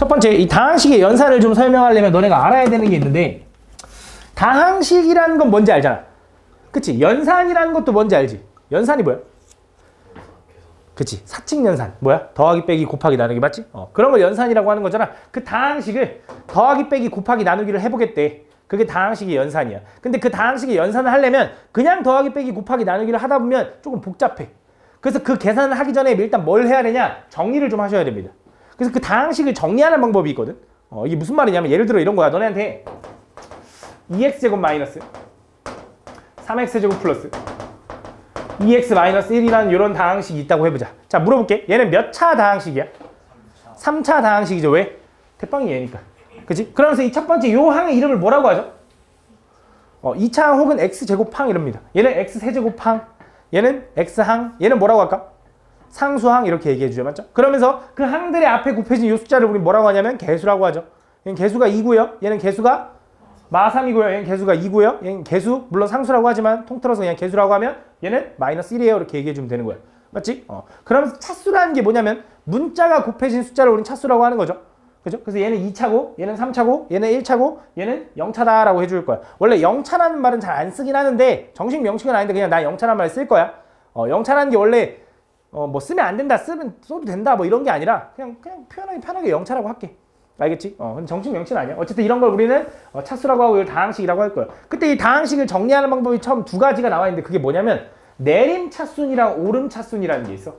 첫 번째, 이 다항식의 연산을 좀 설명하려면 너네가 알아야 되는 게 있는데, 다항식이라는 건 뭔지 알잖아. 그치? 연산이라는 것도 뭔지 알지? 연산이 뭐야? 그치? 사칙연산. 뭐야? 더하기 빼기 곱하기 나누기 맞지? 그런 걸 연산이라고 하는 거잖아. 그 다항식을 더하기 빼기 곱하기 나누기를 해보겠대. 그게 다항식의 연산이야. 근데 그 다항식의 연산을 하려면 그냥 더하기 빼기 곱하기 나누기를 하다 보면 조금 복잡해. 그래서 그 계산을 하기 전에 일단 뭘 해야 되냐? 정리를 좀 하셔야 됩니다. 그래서 그 다항식을 정리하는 방법이 있거든. 이게 무슨 말이냐면 예를 들어 이런 거야. 너네한테 2x제곱 마이너스 3x제곱 플러스 2x 마이너스 1이라는 이런 다항식이 있다고 해보자. 자, 물어볼게. 얘는 몇 차 다항식이야? 3차 다항식이죠. 왜? 대빵이 얘니까. 그치? 그러면서 이 첫 번째 요 항의 이름을 뭐라고 하죠? 2차 혹은 x제곱항 이럽니다. 얘는 x세제곱항, 얘는 x항, 얘는 뭐라고 할까? 상수항 이렇게 얘기해주죠. 맞죠? 그러면서 그 항들의 앞에 곱해진 이 숫자를 우리 뭐라고 하냐면 개수라고 하죠. 얘는 개수가 2고요. 얘는 개수가 마3이고요. 얘는 개수가 2고요. 얘는 개수, 물론 상수라고 하지만 통틀어서 그냥 개수라고 하면 얘는 마이너스 1이에요. 이렇게 얘기해주면 되는 거야. 맞지? 그러면서 차수라는 게 뭐냐면 문자가 곱해진 숫자를 우린 차수라고 하는 거죠. 그죠? 그래서 얘는 2차고, 얘는 3차고, 얘는 1차고, 얘는 0차다라고 해줄 거야. 원래 0차라는 말은 잘 안 쓰긴 하는데 정식 명칭은 아닌데 그냥 나 0차라는 말 쓸 거야. 0차라는 게 원래 뭐 쓰면 안 된다, 쓰면 써도 된다 뭐 이런 게 아니라 그냥 편하게 0차라고 할게. 알겠지? 근데 정식 명칭은 아니야. 어쨌든 이런 걸 우리는 차수라고 하고 이걸 다항식이라고 할 거야. 그때 이 다항식을 정리하는 방법이 처음 두 가지가 나와 있는데 그게 뭐냐면 내림차순이랑 오름차순이라는 게 있어.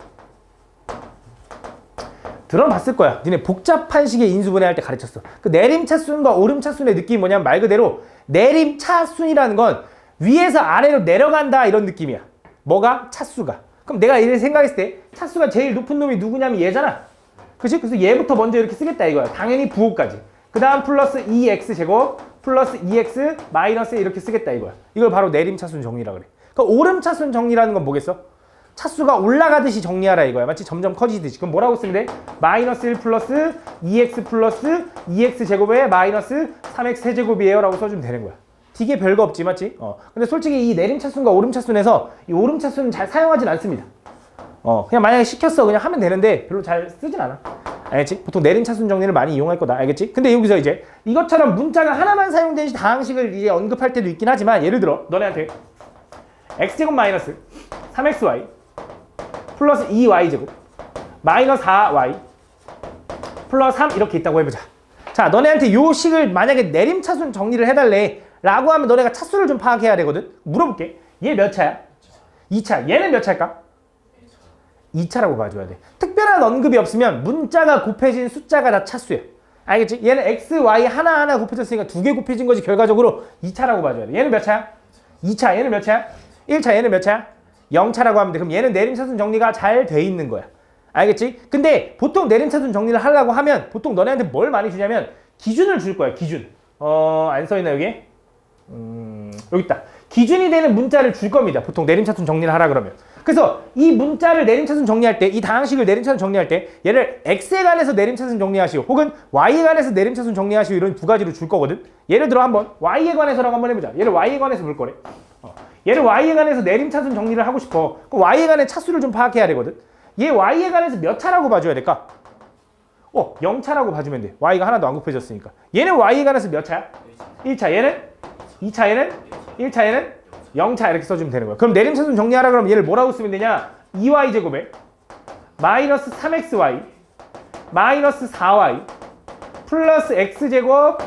들어봤을 거야. 니네 복잡한 식의 인수분해 할 때 가르쳤어. 그 내림차순과 오름차순의 느낌이 뭐냐면 말 그대로 내림차순이라는 건 위에서 아래로 내려간다 이런 느낌이야. 뭐가? 차수가. 그럼 내가 이렇게 생각했을 때 차수가 제일 높은 놈이 누구냐면 얘잖아. 그치? 그래서 얘부터 먼저 이렇게 쓰겠다 이거야. 당연히 부호까지. 그 다음 플러스 2x제곱 플러스 2x 마이너스 이렇게 쓰겠다 이거야. 이걸 바로 내림차순 정리라 그래. 그러니까 오름차순 정리라는 건 뭐겠어? 차수가 올라가듯이 정리하라 이거야. 마치 점점 커지듯이. 그럼 뭐라고 쓰면 돼? 마이너스 1 플러스 2x 플러스 2x 제곱에 마이너스 3x 세제곱이에요 라고 써주면 되는 거야. 되게 별거 없지 맞지? 근데 솔직히 이 내림차순과 오름차순에서 이 오름차순은 잘 사용하진 않습니다. 그냥 만약에 시켰어 그냥 하면 되는데 별로 잘 쓰진 않아. 알겠지? 보통 내림차순 정리를 많이 이용할 거다. 알겠지? 근데 여기서 이제 이것처럼 문자가 하나만 사용된 다항식을 이제 언급할 때도 있긴 하지만 예를 들어 너네한테 x제곱 마이너스 3xy 플러스 2y제곱 마이너스 4y 플러스 3 이렇게 있다고 해보자. 자, 너네한테 요 식을 만약에 내림차순 정리를 해달래 라고 하면 너네가 차수를 좀 파악해야 되거든. 물어볼게. 얘 몇 차야? 2차. 얘는 몇 차일까? 2차라고 봐줘야 돼. 특별한 언급이 없으면 문자가 곱해진 숫자가 다 차수야. 알겠지? 얘는 x, y 하나하나 곱해졌으니까 두 개 곱해진 거지 결과적으로 2차라고 봐줘야 돼. 얘는 몇 차야? 2차. 얘는 몇 차야? 1차. 얘는 몇 차야? 0차라고 하면 돼. 그럼 얘는 내림차순 정리가 잘 돼 있는 거야. 알겠지? 근데 보통 내림차순 정리를 하려고 하면 보통 너네한테 뭘 많이 주냐면 기준을 줄 거야. 기준. 안 써있나 여기? 여기 있다. 기준이 되는 문자를 줄 겁니다. 보통 내림차순 정리를 하라 그러면. 그래서 이 문자를 내림차순 정리할 때, 이 다항식을 내림차순 정리할 때 얘를 x에 관해서 내림차순 정리하시오 혹은 y에 관해서 내림차순 정리하시오 이런 두 가지로 줄 거거든. 예를 들어 한번 y에 관해서라고 한번 해보자. 얘를 y에 관해서 볼 거래. 얘를 y에 관해서 내림차순 정리를 하고 싶어. 그럼 y에 관해 차수를 좀 파악해야 되거든. 얘 y에 관해서 몇 차라고 봐줘야 될까? 0차라고 봐주면 돼. y가 하나도 안 곱해졌으니까. 얘는 y에 관해서 몇 차야? 1차. 얘는 2차. 얘는 1차. 얘는 0차 이렇게 써주면 되는 거야. 그럼 내림차순 정리하라 그러면 얘를 뭐라고 쓰면 되냐? 2y제곱에 마이너스 3xy 마이너스 4y 플러스 x제곱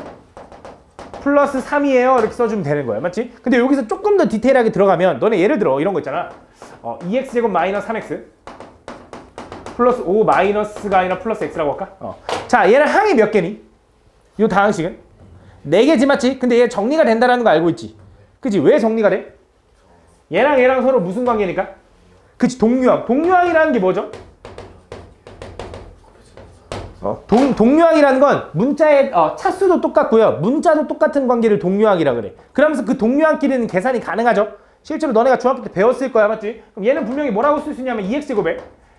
플러스 3이에요. 이렇게 써주면 되는 거야. 맞지? 근데 여기서 조금 더 디테일하게 들어가면 너네 예를 들어 이런 거 있잖아. 2x제곱 마이너스 3x 플러스 5 마이너스가 아니라 플러스 x라고 할까? 자, 얘는 항이 몇 개니? 이 다항식은? 4개지 맞지? 근데 얘 정리가 된다는 거 알고 있지? 그치? 왜 정리가 돼? 얘랑 얘랑 서로 무슨 관계니까? 그치? 동류항. 동류항이라는 게 뭐죠? 동류항이라는 건 문자의 차수도 똑같고요. 문자도 똑같은 관계를 동류항이라 그래. 그러면서 그 동류항끼리는 계산이 가능하죠? 실제로 너네가 중학교 때 배웠을 거야. 맞지? 그럼 얘는 분명히 뭐라고 쓸 수 있냐면 2x제곱에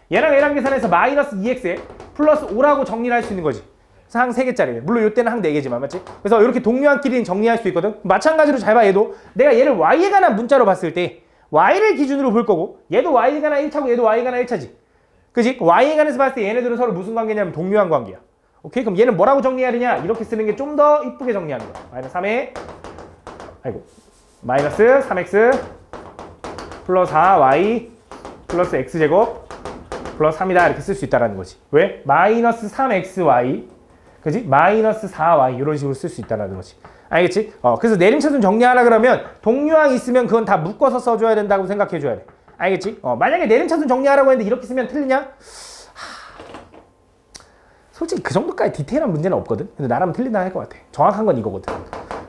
얘랑 얘랑 계산해서 마이너스 2x에 플러스 5라고 정리를 할 수 있는 거지. 그래서 항 3개짜리. 물론 이때는 항 4개지만 맞지? 그래서 이렇게 동류항끼리는 정리할 수 있거든. 마찬가지로 잘 봐. 얘도 내가 얘를 y에 관한 문자로 봤을 때 y를 기준으로 볼 거고 얘도 y에 관한 1차고 얘도 y에 관한 1차지. 그치? y에 관해서 봤을 때 얘네들은 서로 무슨 관계냐면 동류항 관계야. 오케이? 그럼 얘는 뭐라고 정리해야 되냐? 이렇게 쓰는 게 좀 더 이쁘게 정리하는 거야. 마이너스 3에 마이너스 3x 플러스 4y 플러스 x제곱 플러스 3이다 이렇게 쓸 수 있다는 거지. 왜? 마이너스 3xy 그지? 마이너스 4y 이런 식으로 쓸 수 있다는 거지. 알겠지? 그래서 내림차순 정리하라 그러면 동류항 있으면 그건 다 묶어서 써줘야 된다고 생각해줘야 돼. 알겠지? 만약에 내림차순 정리하라고 했는데 이렇게 쓰면 틀리냐? 솔직히 그 정도까지 디테일한 문제는 없거든. 근데 나라면 틀린다 할 것 같아. 정확한 건 이거거든.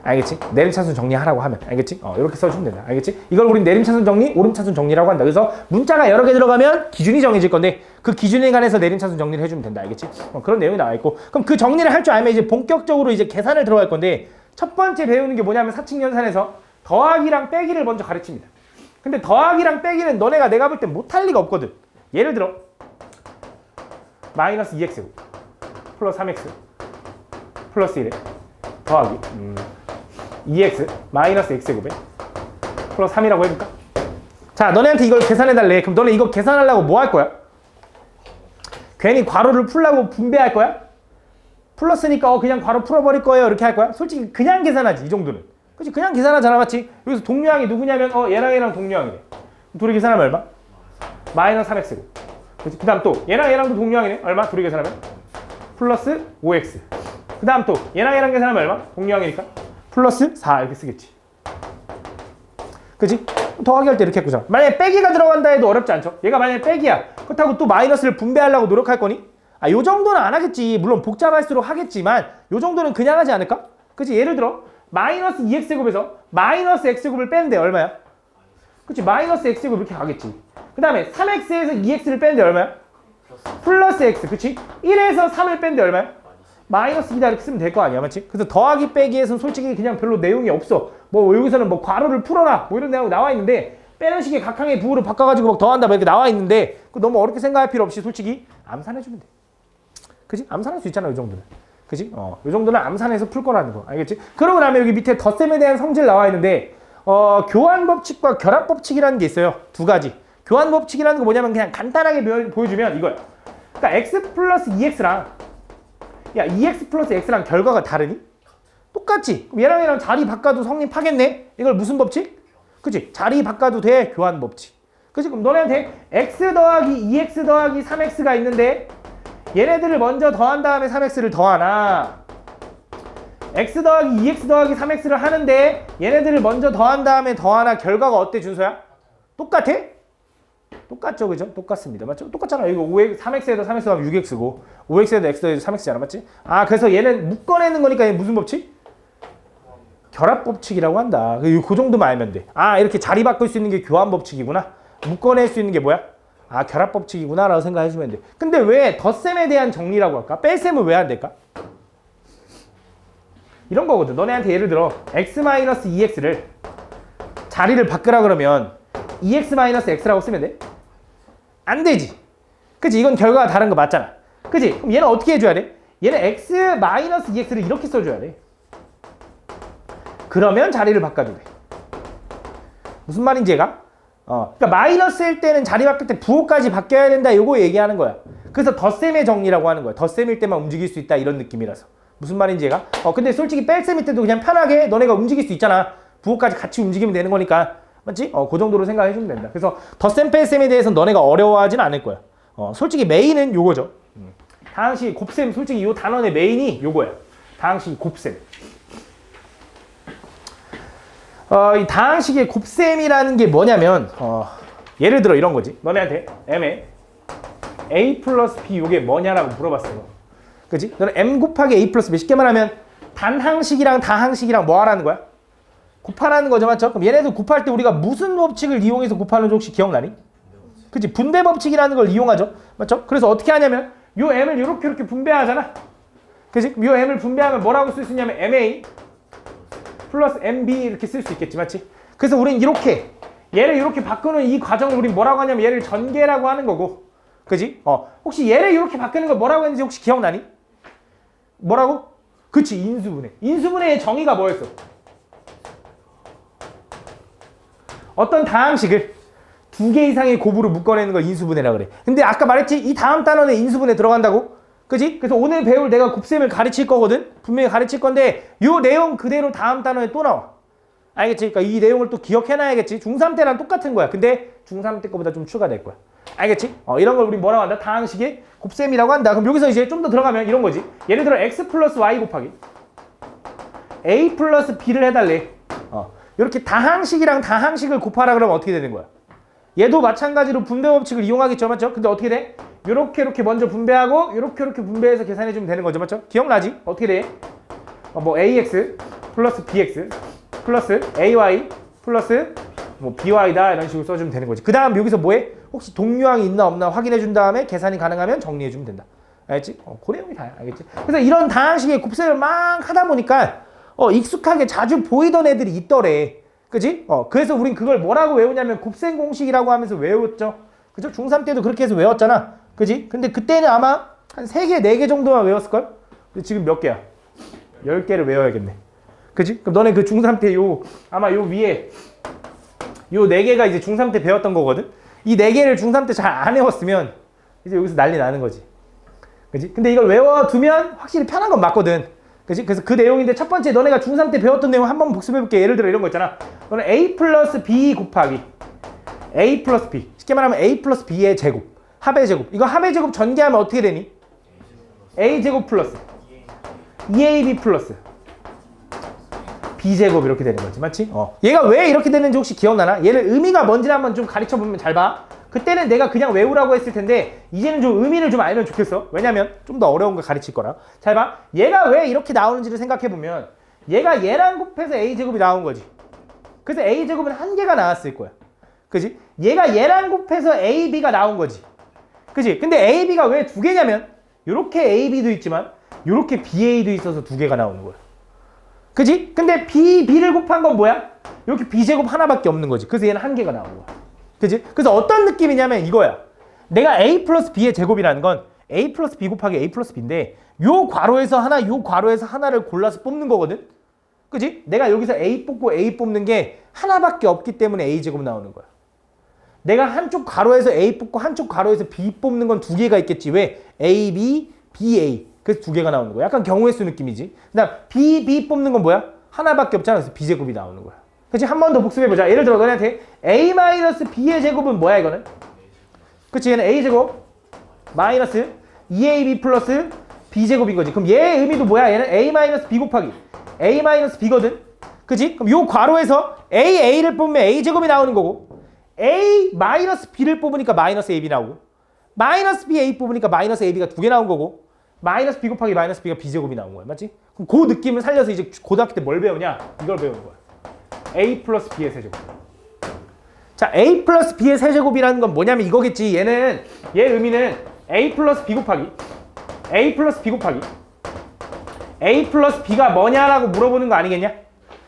알겠지? 내림차순 정리하라고 하면 알겠지? 이렇게 써주면 된다. 알겠지? 이걸 우린 내림차순 정리, 오름차순 정리라고 한다. 그래서 문자가 여러 개 들어가면 기준이 정해질 건데 그 기준에 관해서 내림차순 정리를 해주면 된다. 알겠지? 그런 내용이 나와 있고 그럼 그 정리를 할 줄 알면 이제 본격적으로 이제 계산을 들어갈 건데 첫 번째 배우는 게 뭐냐면 사칙연산에서 더하기랑 빼기를 먼저 가르칩니다. 근데 더하기랑 빼기는 너네가 내가 볼 땐 못할 리가 없거든. 예를 들어 마이너스 2x 플러스 3x 플러스 1에 더하기 2x 마이너스 x제곱에 플러스 3이라고 해볼까? 자, 너네한테 이걸 계산해달래. 그럼 너네 이거 계산하려고 뭐 할 거야? 괜히 괄호를 풀려고 분배할 거야? 풀었으니까 그냥 괄호 풀어버릴 거예요 이렇게 할 거야? 솔직히 그냥 계산하지 이 정도는. 그치? 그냥 계산하잖아 맞지? 여기서 동류항이 누구냐면 얘랑 얘랑 동류항이래. 둘이 계산하면 얼마? 마이너스 3x고. 그 다음 또 얘랑 얘랑도 동류항이네. 얼마? 둘이 계산하면? 플러스 5x. 그 다음 또 얘랑 얘랑 계산하면 얼마? 동류항이니까 플러스 4 이렇게 쓰겠지. 그치? 더하기 할 때 이렇게 했구나. 만약에 빼기가 들어간다 해도 어렵지 않죠? 얘가 만약에 빼기야. 그렇다고 또 마이너스를 분배하려고 노력할 거니? 요 정도는 안 하겠지. 물론 복잡할수록 하겠지만 요 정도는 그냥 하지 않을까? 그치? 예를 들어 마이너스 2x제곱에서 마이너스 x제곱을 빼는데 얼마야? 그치? 마이너스 x제곱 이렇게 가겠지. 그 다음에 3x에서 2x를 빼는데 얼마야? 플러스 x. 그치? 1에서 3을 빼는데 얼마야? 마이너스 2다 이렇게 쓰면 될 거 아니야 맞지? 그래서 더하기 빼기에서는 솔직히 그냥 별로 내용이 없어. 뭐 여기서는 뭐 괄호를 풀어라 뭐 이런 내용이 나와 있는데 빼는 식의 각항의 부호를 바꿔가지고 막 더한다 뭐 이렇게 나와 있는데 그거 너무 어렵게 생각할 필요 없이 솔직히 암산해주면 돼. 그치? 암산할 수 있잖아 이 정도는. 그치? 이 정도는 암산해서 풀 거라는 거 알겠지? 그러고 나면 여기 밑에 덧셈에 대한 성질 나와 있는데 교환법칙과 결합법칙이라는 게 있어요. 두 가지. 교환법칙이라는 거 뭐냐면 그냥 간단하게 보여주면 이거야. 그러니까 x 플러스 2x랑 야 2x 플러스 x랑 결과가 다르니? 똑같지? 그럼 얘랑 자리 바꿔도 성립하겠네? 이걸 무슨 법칙? 그치? 자리 바꿔도 돼? 교환법칙. 그치? 그럼 너네한테 x 더하기 2x 더하기 3x가 있는데 얘네들을 먼저 더한 다음에 3x를 더하나 x 더하기 2x 더하기 3x를 하는데 얘네들을 먼저 더한 다음에 더하나 결과가 어때 준서야? 똑같아? 똑같죠 그죠? 똑같습니다 맞죠? 똑같잖아. 이거 3x에다 3x 더하면 6x고 5x에다 x 더해도 3x잖아 맞지? 그래서 얘는 묶어내는 거니까 얘 무슨 법칙? 결합법칙이라고 한다. 그 정도만 알면 돼. 이렇게 자리 바꿀 수 있는 게 교환법칙이구나. 묶어낼 수 있는 게 뭐야? 결합법칙이구나 라고 생각해주면 돼. 근데 왜 덧셈에 대한 정리라고 할까? 뺄셈은 왜 안 될까? 이런 거거든. 너네한테 예를 들어 x-2x를 자리를 바꾸라 그러면 2x-x라고 쓰면 돼? 안 되지. 그치? 이건 결과가 다른 거 맞잖아. 그치? 그럼 얘는 어떻게 해줘야 돼? 얘는 x-2x를 이렇게 써줘야 돼. 그러면 자리를 바꿔도 돼. 무슨 말인지 얘가? 그러니까 마이너스일 때는 자리 바뀔 때 부호까지 바뀌어야 된다. 요거 얘기하는 거야. 그래서 덧셈의 정리라고 하는 거야. 덧셈일 때만 움직일 수 있다. 이런 느낌이라서. 무슨 말인지 얘가? 근데 솔직히 뺄셈일 때도 그냥 편하게 너네가 움직일 수 있잖아. 부호까지 같이 움직이면 되는 거니까. 맞지? 그 정도로 생각해주면 된다. 그래서 덧셈 뺄셈에 대해서는 너네가 어려워하진 않을 거야. 솔직히 메인은 요거죠. 다항식 곱셈 솔직히 요 단원의 메인이 요거야. 다항식 곱셈. 이 다항식의 곱셈이라는 게 뭐냐면 예를 들어 이런 거지. 너네한테 m에 a 플러스 b 요게 뭐냐라고 물어봤어요. 그치? 너는 m 곱하기 a 플러스 b 쉽게 말하면 단항식이랑 다항식이랑 뭐 하라는 거야? 곱하라는 거죠 맞죠? 그럼 얘네들 곱할 때 우리가 무슨 법칙을 이용해서 곱하는지 혹시 기억나니? 그치? 분배 법칙이라는 걸 이용하죠 맞죠? 그래서 어떻게 하냐면 요 m을 이렇게 분배하잖아. 그치? 요 m을 분배하면 뭐라고 쓸 수 있냐면 ma 플러스 mb 이렇게 쓸 수 있겠지 맞지? 그래서 우린 이렇게 얘를 이렇게 바꾸는 이 과정을 우린 뭐라고 하냐면 얘를 전개라고 하는 거고 그지? 혹시 얘를 이렇게 바꾸는 거 뭐라고 했는지 혹시 기억나니? 뭐라고? 그치 인수분해. 인수분해의 정의가 뭐였어? 어떤 다항식을 두 개 이상의 곱으로 묶어내는 걸 인수분해라 그래. 근데 아까 말했지 이 다음 단원에 인수분해 들어간다고? 그지? 그래서 오늘 배울 내가 곱셈을 가르칠 거거든? 분명히 가르칠 건데 요 내용 그대로 다음 단원에 또 나와. 알겠지? 그러니까 이 내용을 또 기억해놔야겠지? 중3 때랑 똑같은 거야. 근데 중3 때 거보다 좀 추가될 거야. 알겠지? 이런 걸 우리 뭐라고 한다? 다항식의 곱셈이라고 한다. 그럼 여기서 이제 좀 더 들어가면 이런 거지. 예를 들어 x 플러스 y 곱하기 a 플러스 b를 해달래. 이렇게 다항식이랑 다항식을 곱하라 그러면 어떻게 되는 거야? 얘도 마찬가지로 분배 법칙을 이용하겠죠, 맞죠? 근데 어떻게 돼? 요렇게 먼저 분배하고 요렇게 분배해서 계산해주면 되는 거죠, 맞죠? 기억나지? 어떻게 돼? 뭐 ax 플러스 bx 플러스 ay 플러스 뭐 by다 이런 식으로 써주면 되는 거지. 그 다음 여기서 뭐해? 혹시 동류항이 있나 없나 확인해 준 다음에 계산이 가능하면 정리해 주면 된다. 알겠지? 그 내용이 다야. 알겠지? 그래서 이런 다항식의 곱셈을 막 하다 보니까 익숙하게 자주 보이던 애들이 있더래. 그지? 그래서 우린 그걸 뭐라고 외우냐면 곱셈 공식이라고 하면서 외웠죠. 그죠? 중3 때도 그렇게 해서 외웠잖아. 그지? 근데 그때는 아마 한 3개, 4개 정도만 외웠을걸? 근데 지금 몇 개야? 10개를 외워야겠네. 그지? 그럼 너네 그 중3 때 아마 요 위에 요 4개가 이제 중3 때 배웠던 거거든? 이 4개를 중3 때 잘 안 외웠으면 이제 여기서 난리 나는 거지. 그지? 근데 이걸 외워두면 확실히 편한 건 맞거든. 그지? 그래서 그 내용인데 첫 번째 너네가 중3 때 배웠던 내용 한번 복습해볼게. 예를 들어 이런 거 있잖아. 너는 a 플러스 b 곱하기 a 플러스 b. 쉽게 말하면 a 플러스 b의 제곱. 합의 제곱. 이거 합의 제곱 전개하면 어떻게 되니? a 제곱 플러스 2ab 플러스 b제곱 이렇게 되는 거지. 맞지? 얘가 왜 이렇게 되는지 혹시 기억나나? 얘를 의미가 뭔지 한번 좀 가르쳐보면 잘 봐. 그때는 내가 그냥 외우라고 했을 텐데 이제는 좀 의미를 좀 알면 좋겠어. 왜냐면 좀 더 어려운 걸 가르칠 거라. 잘 봐. 얘가 왜 이렇게 나오는지를 생각해보면 얘가 얘랑 곱해서 a제곱이 나온 거지. 그래서 a제곱은 한 개가 나왔을 거야. 그지? 얘가 얘랑 곱해서 ab가 나온 거지. 그지? 근데 ab가 왜 두 개냐면 요렇게 ab도 있지만 요렇게 ba도 있어서 두 개가 나오는 거야. 그지? 근데 b를 곱한 건 뭐야? 이렇게 b제곱 하나밖에 없는 거지. 그래서 얘는 한 개가 나오는 거야. 그지? 그래서 어떤 느낌이냐면 이거야. 내가 a 플러스 b의 제곱이라는 건 a 플러스 b 곱하기 a 플러스 b인데 요 괄호에서 하나, 요 괄호에서 하나를 골라서 뽑는 거거든? 그지? 내가 여기서 a 뽑고 a 뽑는 게 하나밖에 없기 때문에 a제곱 나오는 거야. 내가 한쪽 괄호에서 a 뽑고 한쪽 괄호에서 b 뽑는 건 두 개가 있겠지. 왜? a, b, b, a. 그래서 두 개가 나오는 거야. 약간 경우의 수 느낌이지. 그다음 b 뽑는 건 뭐야? 하나밖에 없잖아. 그래서 b제곱이 나오는 거야. 그치? 한 번 더 복습해보자. 예를 들어 너네한테 a-b의 제곱은 뭐야 이거는? 그치? 얘는 a제곱 마이너스 2ab 플러스 b제곱인 거지. 그럼 얘의 의미도 뭐야? 얘는 a-b 곱하기 a-b거든? 그치? 그럼 요 괄호에서 a를 뽑으면 a제곱이 나오는 거고 a-b를 뽑으니까 마이너스 ab 나오고 마이너스 ba 뽑으니까 마이너스 ab가 두 개 나온 거고 마이너스 b 곱하기 마이너스 b가 b제곱이 나온 거야. 맞지? 그럼 그 느낌을 살려서 이제 고등학교 때 뭘 배우냐? 이걸 배우는 거야. a 플러스 b의 세제곱. 자, a 플러스 b의 세제곱이라는 건 뭐냐면 이거겠지. 얘 의미는 a 플러스 b 곱하기 a 플러스 b 곱하기 a 플러스 b가 뭐냐라고 물어보는 거 아니겠냐?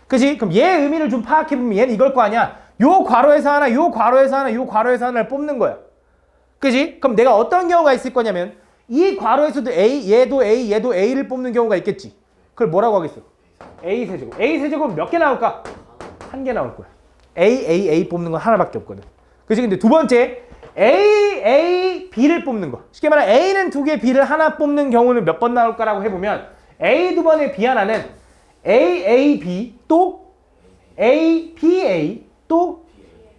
그지? 그럼 얘 의미를 좀 파악해보면 얘는 이걸 거 아니야. 요 괄호에서 하나, 요 괄호에서 하나, 요 괄호에서 하나를 뽑는 거야. 그지? 그럼 내가 어떤 경우가 있을 거냐면 이 괄호에서도 얘도 A를 뽑는 경우가 있겠지. 그걸 뭐라고 하겠어? A 세제곱. A 세제곱 몇 개 나올까? 한 개 나올 거야. A 뽑는 건 하나밖에 없거든. 그치? 근데 두 번째, B를 뽑는 거. 쉽게 말하면 A는 두 개, B를 하나 뽑는 경우는 몇 번 나올까라고 해보면 A 두 번에 B 하나는 B 또 BA 또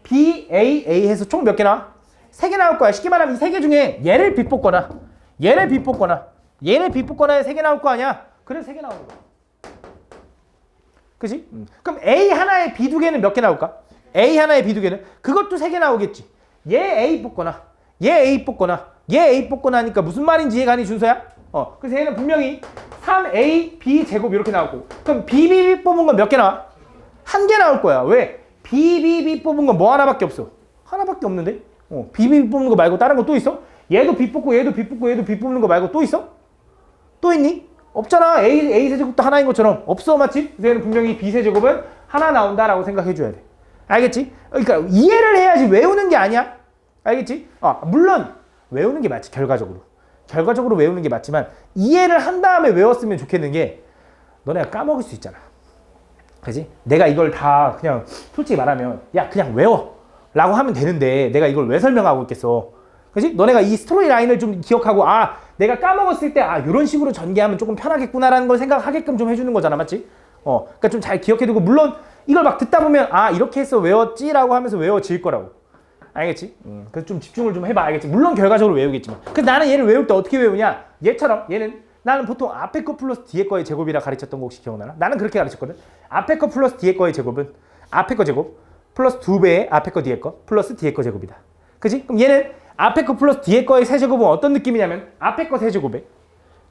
BAA 해서 총 몇 개 나와? 3개 나올 거야. 쉽게 말하면 이 3개 중에 얘를 B 뽑거나 얘를 B 뽑거나에 3개 나올 거 아니야? 그래서 3개 나오는 거야. 그지? 그럼 A 하나에 B 두 개는 몇 개 나올까? A 하나에 B 두 개는? 그것도 3개 나오겠지. 얘 A 뽑거나 얘 A 뽑거나 얘 A 뽑거나 하니까 무슨 말인지 이해가 니 준서야? 그래서 얘는 분명히 3AB 제곱 이렇게 나오고 그럼 BBB 뽑은 건 몇 개 나와? 한 개 나올 거야. 왜? BBB 뽑은 건 뭐 하나밖에 없어. 하나밖에 없는데? BBB 뽑는 거 말고 다른 거 또 있어? 얘도 B 뽑고 얘도 B 뽑고 얘도 B 뽑는 거 말고 또 있어? 또 있니? 없잖아. A 세제곱도 하나인 것처럼 없어. 맞지? 그래서 얘는 분명히 B 세제곱은 하나 나온다라고 생각해 줘야 돼. 알겠지? 그러니까 이해를 해야지 외우는 게 아니야. 알겠지? 물론 외우는 게 맞지. 결과적으로 외우는 게 맞지만 이해를 한 다음에 외웠으면 좋겠는 게 너네가 까먹을 수 있잖아. 그지? 내가 이걸 다 그냥 솔직히 말하면 야 그냥 외워 라고 하면 되는데 내가 이걸 왜 설명하고 있겠어. 그지? 너네가 이 스토리 라인을 좀 기억하고 내가 까먹었을 때 아 이런 식으로 전개하면 조금 편하겠구나라는 걸 생각하게끔 좀 해주는 거잖아, 맞지? 그러니까 좀 잘 기억해두고 물론 이걸 막 듣다 보면 아 이렇게 해서 외웠지라고 하면서 외워질 거라고. 알겠지? 그래서 좀 집중을 좀 해봐. 알겠지? 물론 결과적으로 외우겠지만. 그래서 나는 얘를 외울 때 어떻게 외우냐? 얘처럼 얘는 나는 보통 앞에 거 플러스 뒤에 거의 제곱이라 가르쳤던 거 혹시 기억나나? 나는 그렇게 가르쳤거든. 앞에 거 플러스 뒤에 거의 제곱은 앞에 거 제곱 플러스 2배의 앞에 거 뒤에 거 플러스 뒤에 거 제곱이다. 그지? 그럼 얘는 앞에 거 플러스 뒤에 거의 세제곱은 어떤 느낌이냐면 앞에 거 세제곱에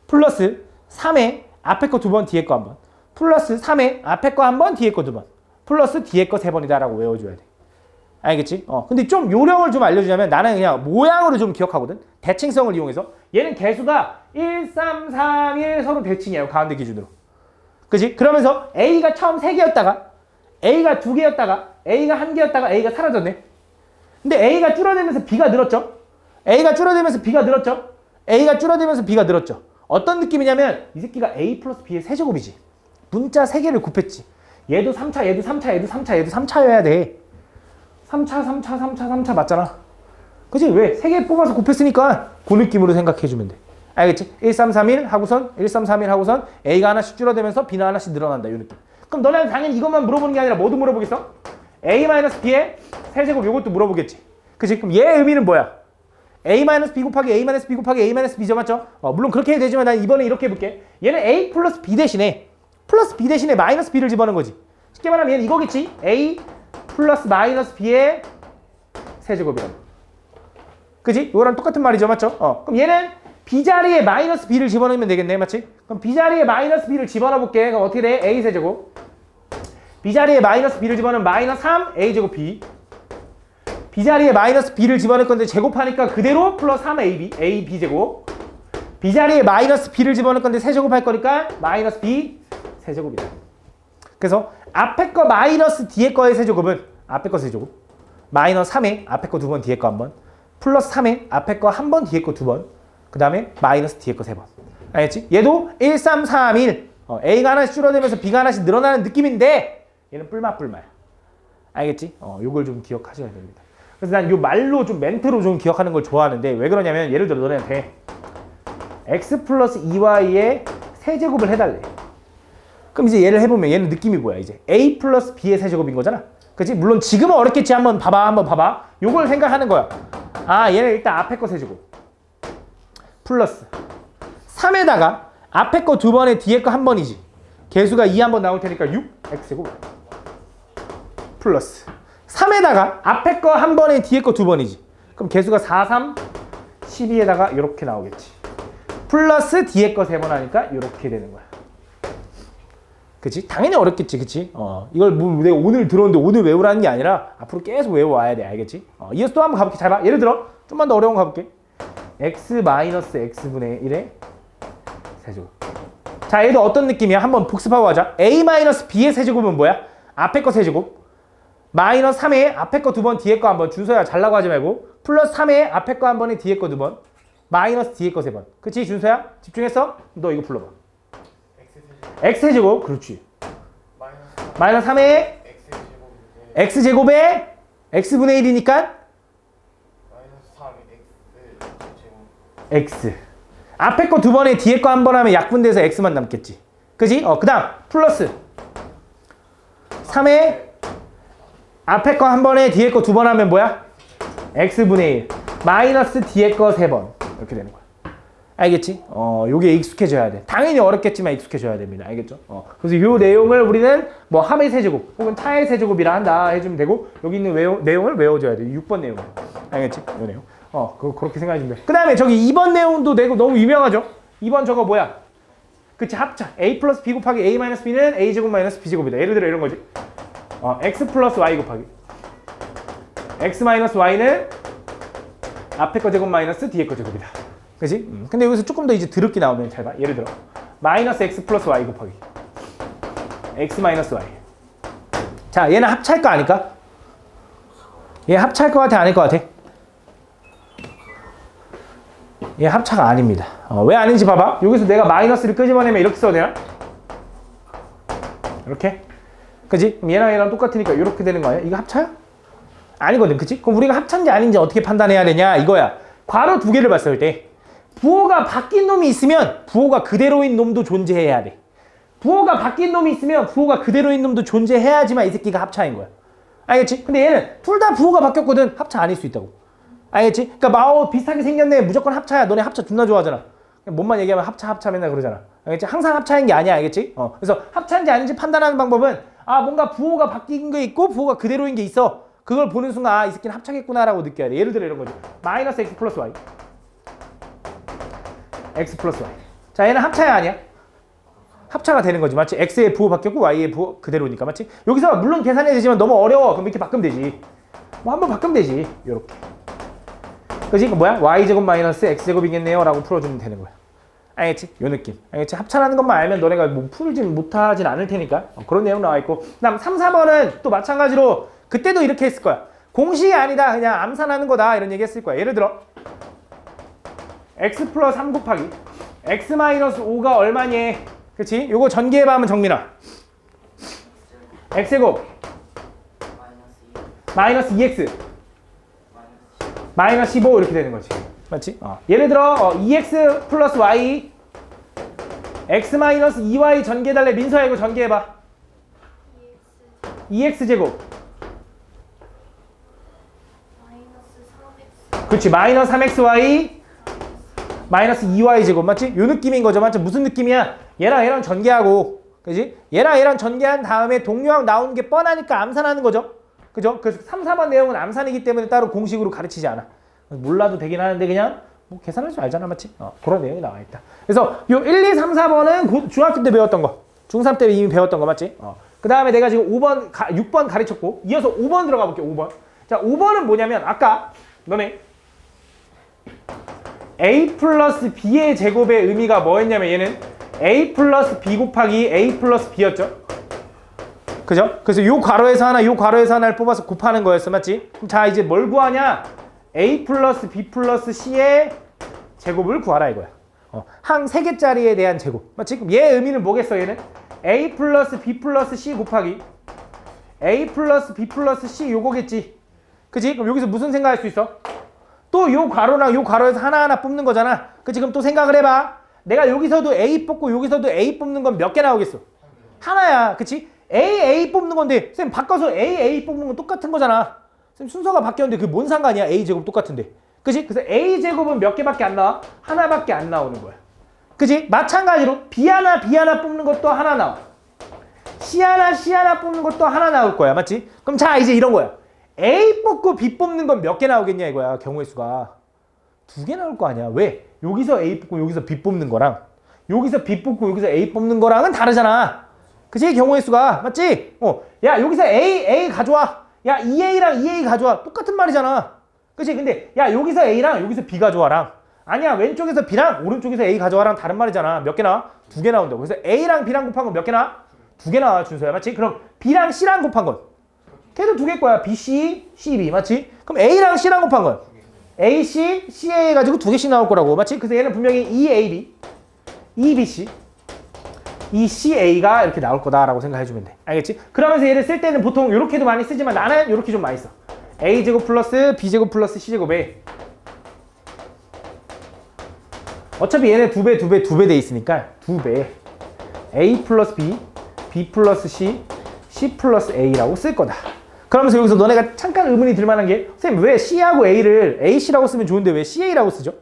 플러스 3의 앞에 거 2번 뒤에 거 1번 플러스 3의 앞에 거 1번 뒤에 거 2번 플러스 뒤에 거 3번이다 라고 외워줘야 돼. 알겠지? 근데 좀 요령을 좀 알려주자면 나는 그냥 모양으로 좀 기억하거든. 대칭성을 이용해서 얘는 개수가 1, 3, 3, 1 서로 대칭이에요. 가운데 기준으로. 그지? 그러면서 A가 처음 3개였다가 A가 2개였다가 A가 1개였다가 A가 사라졌네. 근데 A가 줄어들면서 B가 늘었죠. A가 줄어들면서 B가 늘었죠. A가 줄어들면서 B가 늘었죠. 어떤 느낌이냐면 이 새끼가 A 플러스 B의 세제곱이지. 문자 3개를 곱했지. 얘도 3차, 얘도 3차, 얘도 3차, 얘도 3차여야 돼. 3차, 3차, 3차, 3차 맞잖아. 그치? 왜? 3개 뽑아서 곱했으니까 그 느낌으로 생각해주면 돼. 알겠지? 1, 3, 3, 1 하고선 1, 3, 3, 1 하고선 A가 하나씩 줄어들면서 B는 하나씩 늘어난다. 이 느낌. 그럼 너네는 당연히 이것만 물어보는 게 아니라 뭐도 물어보겠어? A-B의 세제곱 이것도 물어보겠지. 그치? 그럼 얘의 의미는 뭐야? A-B 곱하기 A-B 곱하기 A-B죠. 맞죠? 물론 그렇게 해도 되지만 난 이번에 이렇게 해볼게. 얘는 A 플러스 B 대신에 플러스 B 대신에 마이너스 B를 집어넣은 거지. 쉽게 말하면 얘는 이거겠지. A 플러스 마이너스 B의 세제곱이라고. 그지? 이거랑 똑같은 말이죠. 맞죠? 그럼 얘는 B 자리에 마이너스 B를 집어넣으면 되겠네. 맞지? 그럼 B 자리에 마이너스 B를 집어넣어 볼게. 그럼 어떻게 돼? A 세제곱. B 자리에 마이너스 B를 집어넣으면 마이너스 3 A 제곱 B. B 자리에 마이너스 B를 집어넣을 건데 제곱하니까 그대로 플러스 3AB A B 제곱. B 자리에 마이너스 B를 집어넣을 건데 세제곱할 거니까 마이너스 B 세제곱이다. 그래서 앞에 거 마이너스 뒤에 거의 세제곱은 앞에 거 세제곱 마이너스 3의 앞에 거 2번 뒤에 거 1번 플러스 3의 앞에 거 1번 뒤에 거 2번 그 다음에 마이너스 뒤에 거 3번. 알겠지? 얘도 1, 3, 3, 1 A가 하나씩 줄어들면서 B가 하나씩 늘어나는 느낌인데 얘는 뿔맛뿔마야. 알겠지? 요걸 좀 기억하셔야 됩니다. 그래서 난 요 말로 좀 멘트로 좀 기억하는 걸 좋아하는데 왜 그러냐면 예를 들어 너네한테 x 플러스 2y의 세제곱을 해달래. 그럼 이제 얘를 해보면 얘는 느낌이 뭐야? 이제 a 플러스 b의 세제곱인 거잖아. 그치? 물론 지금은 어렵겠지. 한번 봐봐. 요걸 생각하는 거야. 아 얘는 일단 앞에 거 세제곱 플러스 3에다가 앞에 거 2번에 뒤에 거 1번이지. 개수가 2 한 번 나올 테니까 6 x제곱 플러스 3에다가 앞에 거 1번에 뒤에 거 2번이지. 그럼 개수가 4, 3, 12에다가 이렇게 나오겠지. 플러스 뒤에 거 3번 하니까 이렇게 되는 거야. 그치? 당연히 어렵겠지. 그치? 이걸 뭐 내가 오늘 들었는데 오늘 외우라는 게 아니라 앞으로 계속 외워와야 돼. 알겠지? 이어서 또 한번 가볼게. 잘 봐. 예를 들어 좀만 더 어려운 거 가볼게. x 마이너스 x분의 1의 세제곱. 자, 얘도 어떤 느낌이야? 한번 복습하고 가자. a 마이너스 b의 세제곱은 뭐야? 앞에 거 세제곱 마이너스 3의 앞에 거 2번 뒤에 거 1번 준서야 잘라고 하지 말고 플러스 3의 앞에 거 1번에 뒤에 거 2번 마이너스 뒤에 거 3번. 그치 준서야? 집중했어? 너 이거 불러봐. x제곱 그렇지. 마이너스 3의 x제곱에 x분의 1이니까 마이너스 3의 x 앞에 거 2번에 뒤에 거 1번 하면 약분돼서 x만 남겠지. 그지? 그 다음 플러스 3의 앞에 거 1번에 뒤에 거 2번 하면 뭐야? x분의 1 마이너스 뒤에 거 3번 이렇게 되는 거야. 알겠지? 요게 익숙해져야 돼. 당연히 어렵겠지만 익숙해져야 됩니다. 알겠죠? 그래서 요 내용을 우리는 뭐 함의 세제곱 혹은 타의 세제곱이라 한다 해주면 되고 여기 있는 내용을 외워줘야 돼. 6번 내용. 알겠지? 요 내용. 그렇게 생각해주면 돼. 그 다음에 저기 2번 내용도 내고 너무 유명하죠? 2번 저거 뭐야? 그치? 합차. a 플러스 b 곱하기 a 마이너스 b는 a 제곱 마이너스 b 제곱이다. 예를 들어 이런 거지. x 플러스 y 곱하기 x 마이너스 y는 앞에 거 제곱 마이너스 뒤에 거 제곱이다. 그치? 근데 여기서 조금 더 이제 드럽게 나오면 잘 봐. 예를 들어 마이너스 x 플러스 y 곱하기 x 마이너스 y. 자, 얘는 합차할 거 아닐까? 얘 합차할 거 같아? 아닐 거 같아? 얘 합차가 아닙니다. 왜 아닌지 봐봐. 여기서 내가 마이너스를 끄집어내면 이렇게 써도 되나? 이렇게? 그치? 그럼 얘랑 똑같으니까 이렇게 되는 거 아니야? 이거 합차야? 아니거든. 그치? 그럼 우리가 합차인지 아닌지 어떻게 판단해야 되냐? 이거야. 괄호 두 개를 봤을 때 부호가 바뀐 놈이 있으면 부호가 그대로인 놈도 존재해야 돼. 부호가 바뀐 놈이 있으면 부호가 그대로인 놈도 존재해야지만 이 새끼가 합차인 거야. 알겠지? 근데 얘는 둘 다 부호가 바뀌었거든. 합차 아닐 수 있다고. 알겠지? 그러니까 비슷하게 생겼네. 무조건 합차야. 너네 합차 존나 좋아하잖아. 뭔만 얘기하면 합차 맨날 그러잖아. 알겠지? 항상 합차인 게 아니야. 알겠지? 그래서 합차인지 아닌지 판단하는 방법은 뭔가 부호가 바뀐 게 있고 부호가 그대로인 게 있어. 그걸 보는 순간 이 새끼는 합차겠구나라고 느껴야 돼. 예를 들어 이런 거지. 마이너스 x 플러스 y. x 플러스 y. 자, 얘는 합차야 아니야? 합차가 되는 거지. 맞지? x의 부호 바뀌었고 y의 부호 그대로니까. 맞지? 여기서 물론 계산해야 되지만 너무 어려워. 그럼 이렇게 바꾸면 되지. 뭐 한번 바꾸면 되지. 요렇게. 그지? 뭐야? y제곱 마이너스 x제곱이겠네요 라고 풀어주면 되는 거야. 알겠지? 요 느낌. 알겠지? 합차라는 것만 알면 너네가 뭐 풀진 못하진 않을 테니까. 그런 내용 나와 있고. 그 다음 3, 4번은 또 마찬가지로 그때도 이렇게 했을 거야. 공식이 아니다. 그냥 암산하는 거다. 이런 얘기 했을 거야. 예를 들어 x 플러스 3 곱하기 x 마이너스 5가 얼마니? 그치? 요거 전개해봐 하면 정민아. x제곱 마이너스 2x 마이너스 15 이렇게 되는 거지. 맞지? 예를 들어 2x 플러스 y x 마이너스 2y 전개해달래. 민서야 이거 전개해봐. 2x 제곱 그렇지. 마이너스 3xy 마이너스 2y 제곱. 맞지? 요 느낌인 거죠. 맞지? 무슨 느낌이야? 얘랑 얘랑 전개하고 그지? 얘랑 얘랑 전개한 다음에 동료항 나오는 게 뻔하니까 암산하는 거죠. 그죠? 그래서 3, 4번 내용은 암산이기 때문에 따로 공식으로 가르치지 않아. 몰라도 되긴 하는데 그냥 뭐 계산할 줄 알잖아. 맞지? 그런 내용이 나와 있다. 그래서 요 1, 2, 3, 4번은 중학교 때 배웠던 거. 중3 때 이미 배웠던 거. 맞지? 그 다음에 내가 지금 6번 가르쳤고 이어서 5번 들어가 볼게. 5번. 자, 5번은 뭐냐면 아까 너네 a 플러스 b의 제곱의 의미가 뭐였냐면 얘는 a 플러스 b 곱하기 a 플러스 b였죠. 그죠? 그래서 요 괄호에서 하나, 요 괄호에서 하나를 뽑아서 곱하는 거였어. 맞지? 그럼 자, 이제 뭘 구하냐? a 플러스 b 플러스 c의 제곱을 구하라 이거야. 항 3개짜리에 대한 제곱. 맞지? 그럼 얘 의미는 뭐겠어? 얘는 a 플러스 b 플러스 c 곱하기 a 플러스 b 플러스 c 요거겠지. 그치? 그럼 여기서 무슨 생각할 수 있어? 또 요 괄호랑 요 괄호에서 하나하나 뽑는 거잖아. 그치? 그럼 또 생각을 해봐. 내가 여기서도 A 뽑고 여기서도 A 뽑는 건 몇 개 나오겠어? 하나야. 그치? A 뽑는 건데 쌤 바꿔서 A 뽑는 건 똑같은 거잖아. 쌤 순서가 바뀌었는데 그게 뭔 상관이야? A제곱 똑같은데. 그치? 그래서 A제곱은 몇 개밖에 안 나와? 하나밖에 안 나오는 거야. 그치? 마찬가지로 B 하나 뽑는 것도 하나 나와. C 하나 뽑는 것도 하나 나올 거야. 맞지? 그럼 자, 이제 이런 거야. A 뽑고 B 뽑는 건 몇 개 나오겠냐 이거야. 경우의 수가 2개 나올 거 아니야. 왜? 여기서 A 뽑고 여기서 B 뽑는 거랑 여기서 B 뽑고 여기서 A 뽑는 거랑은 다르잖아. 그치? 경우의 수가. 맞지? 야, 여기서 A 가져와. 야, 2A랑 2A 가져와. 똑같은 말이잖아. 그치? 근데 야, 여기서 A랑 여기서 B 가져와랑 아니야, 왼쪽에서 B랑 오른쪽에서 A 가져와랑 다른 말이잖아. 몇 개 나와? 2개 나온다고. 그래서 A랑 B랑 곱한 건 몇 개 나와? 2개 나와, 준서야. 맞지? 그럼 B랑 C랑 곱한 건 걔도 2개일 거야. B, C, C, B. 맞지? 그럼 A랑 C랑 곱한 건 A, C, C, A 해가지고 2개씩 나올 거라고. 맞지? 그래서 얘는 분명히 E, A, B, E, B, C, E, C, A가 이렇게 나올 거다라고 생각해주면 돼. 알겠지? 그러면서 얘를 쓸 때는 보통 이렇게도 많이 쓰지만 나는 이렇게 좀 많이 써. A제곱 플러스 B제곱 플러스 C제곱에 어차피 얘네 2배 돼 있으니까 2배 A 플러스 B, B 플러스 C, C 플러스 A라고 쓸 거다. 그러면서 여기서 너네가 잠깐 의문이 들 만한 게 선생님 왜 C하고 A를 AC라고 쓰면 좋은데 왜 CA라고 쓰죠?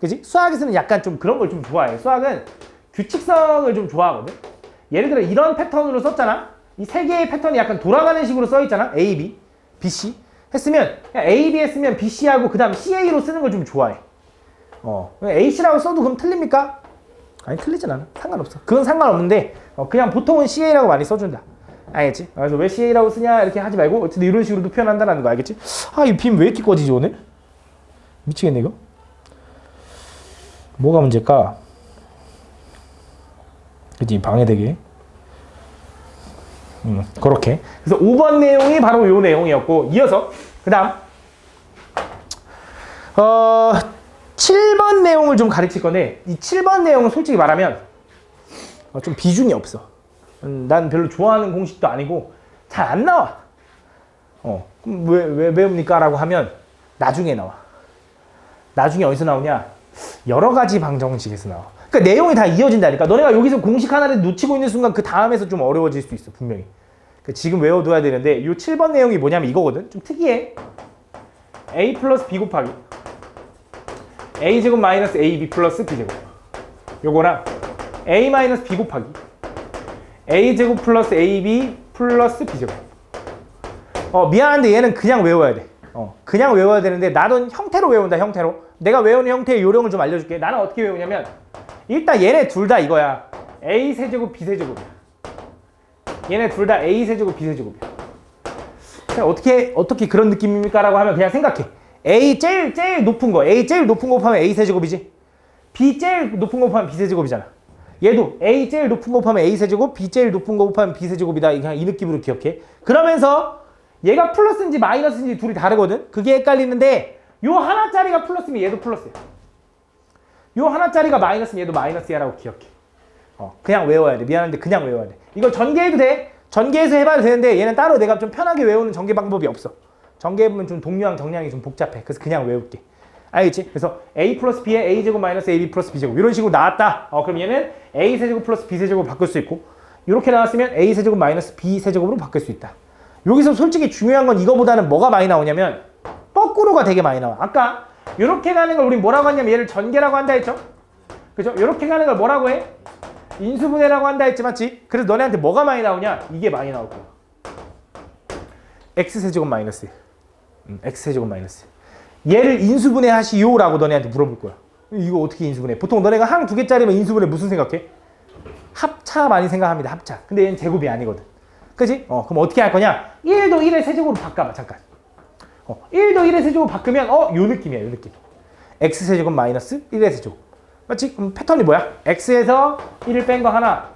그지? 수학에서는 약간 좀 그런 걸 좀 좋아해. 수학은 규칙성을 좀 좋아하거든. 예를 들어 이런 패턴으로 썼잖아. 이 세 개의 패턴이 약간 돌아가는 식으로 써 있잖아. A, B, B, C 했으면 A, B 했으면 B, C하고 그 다음 CA로 쓰는 걸 좀 좋아해. AC라고 써도 그럼 틀립니까? 아니 틀리진 않아. 상관없어. 그건 상관없는데 그냥 보통은 CA라고 많이 써준다. 알겠지? 그래서 왜 CA라고 쓰냐 이렇게 하지 말고 어쨌든 이런 식으로도 표현한다는 거 알겠지? 이 빔 왜 이렇게 꺼지지 오늘? 미치겠네 이거. 뭐가 문제일까? 그치? 방해되게. 그렇게. 그래서 5번 내용이 바로 요 내용이었고 이어서 그 다음 7번 내용을 좀 가르칠 건데 이 7번 내용은 솔직히 말하면 좀 비중이 없어. 난 별로 좋아하는 공식도 아니고 잘 안 나와. 그럼 왜 배웁니까? 라고 하면 나중에 나와. 나중에 어디서 나오냐? 여러 가지 방정식에서 나와. 그러니까 내용이 다 이어진다니까. 너네가 여기서 공식 하나를 놓치고 있는 순간 그 다음에서 좀 어려워질 수 있어, 분명히. 그러니까 지금 외워둬야 되는데 이 7번 내용이 뭐냐면 이거거든. 좀 특이해. a 플러스 b 곱하기 a제곱 마이너스 ab 플러스 b제곱. 요거랑 a 마이너스 b 곱하기 a제곱 플러스 ab 플러스 b제곱. 미안한데 얘는 그냥 외워야 돼. 그냥 외워야 되는데 나는 형태로 외운다, 형태로. 내가 외우는 형태의 요령을 좀 알려줄게. 나는 어떻게 외우냐면 일단 얘네 둘 다 이거야. a 세제곱 b 세제곱이야. 얘네 둘 다 a 세제곱 b 세제곱이야. 그냥 어떻게 그런 느낌입니까? 라고 하면 그냥 생각해. a 제일 높은 거, a 제일 높은 거 곱하면 a 세제곱이지. b 제일 높은 거 곱하면 b 세제곱이잖아. 얘도 a 제일 높은 거 곱하면 a 세제곱, b 제일 높은 거 곱하면 b 세제곱이다. 그냥 이 느낌으로 기억해. 그러면서 얘가 플러스인지 마이너스인지 둘이 다르거든. 그게 헷갈리는데 요 하나짜리가 플러스면 얘도 플러스야. 요 하나짜리가 마이너스면 얘도 마이너스야 라고 기억해. 그냥 외워야 돼. 미안한데 그냥 외워야 돼. 이거 전개해도 돼. 전개해서 해봐도 되는데 얘는 따로 내가 좀 편하게 외우는 전개 방법이 없어. 전개해보면 좀 동류랑 정량이 좀 복잡해. 그래서 그냥 외울게. 알겠지? 그래서 a 플러스 b에 a제곱 마이너스 ab 플러스 b제곱 이런 식으로 나왔다. 그럼 얘는 a 세제곱 플러스 b 세제곱 바꿀 수 있고 이렇게 나왔으면 a 세제곱 마이너스 b 세제곱으로 바꿀 수 있다. 여기서 솔직히 중요한 건 이거보다는 뭐가 많이 나오냐면 거꾸로가 되게 많이 나와. 아까 이렇게 가는 걸 우리 뭐라고 했냐면 얘를 전개라고 한다 했죠? 그죠? 이렇게 가는 걸 뭐라고 해? 인수분해라고 한다 했지, 맞지? 그래서 너네한테 뭐가 많이 나오냐? 이게 많이 나올 거야. x세제곱 마이너스 x세제곱 마이너스 얘를 인수분해 하시오 라고 너네한테 물어볼 거야. 이거 어떻게 인수분해? 보통 너네가 항 2개짜리면 인수분해 무슨 생각해? 합차 많이 생각합니다. 합차. 근데 얘는 제곱이 아니거든. 그지? 그럼 어떻게 할 거냐? 1도 1의 세제곱으로 바꿔봐, 잠깐. 1도 1의 세제곱 바꾸면 요 느낌이야, 요 느낌. x세제곱 마이너스 1의 세제곱. 맞지? 그럼 패턴이 뭐야? x에서 1을 뺀 거 하나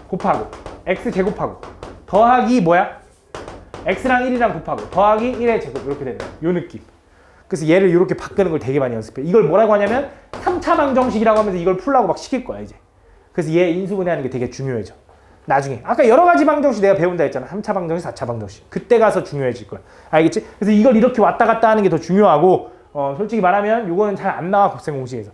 곱하고 x 제곱하고 더하기 뭐야? x랑 1이랑 곱하고 더하기 1의 제곱 이렇게 되는 거야. 요 느낌. 그래서 얘를 이렇게 바꾸는 걸 되게 많이 연습해. 이걸 뭐라고 하냐면 3차 방정식이라고 하면서 이걸 풀라고 막 시킬 거야, 이제. 그래서 얘 인수분해하는 게 되게 중요해져. 나중에 아까 여러 가지 방정식 내가 배운다 했잖아. 3차 방정식, 4차 방정식. 그때 가서 중요해질 거야. 알겠지? 그래서 이걸 이렇게 왔다 갔다 하는 게 더 중요하고 솔직히 말하면 이거는 잘 안 나와, 곱셈 공식에서.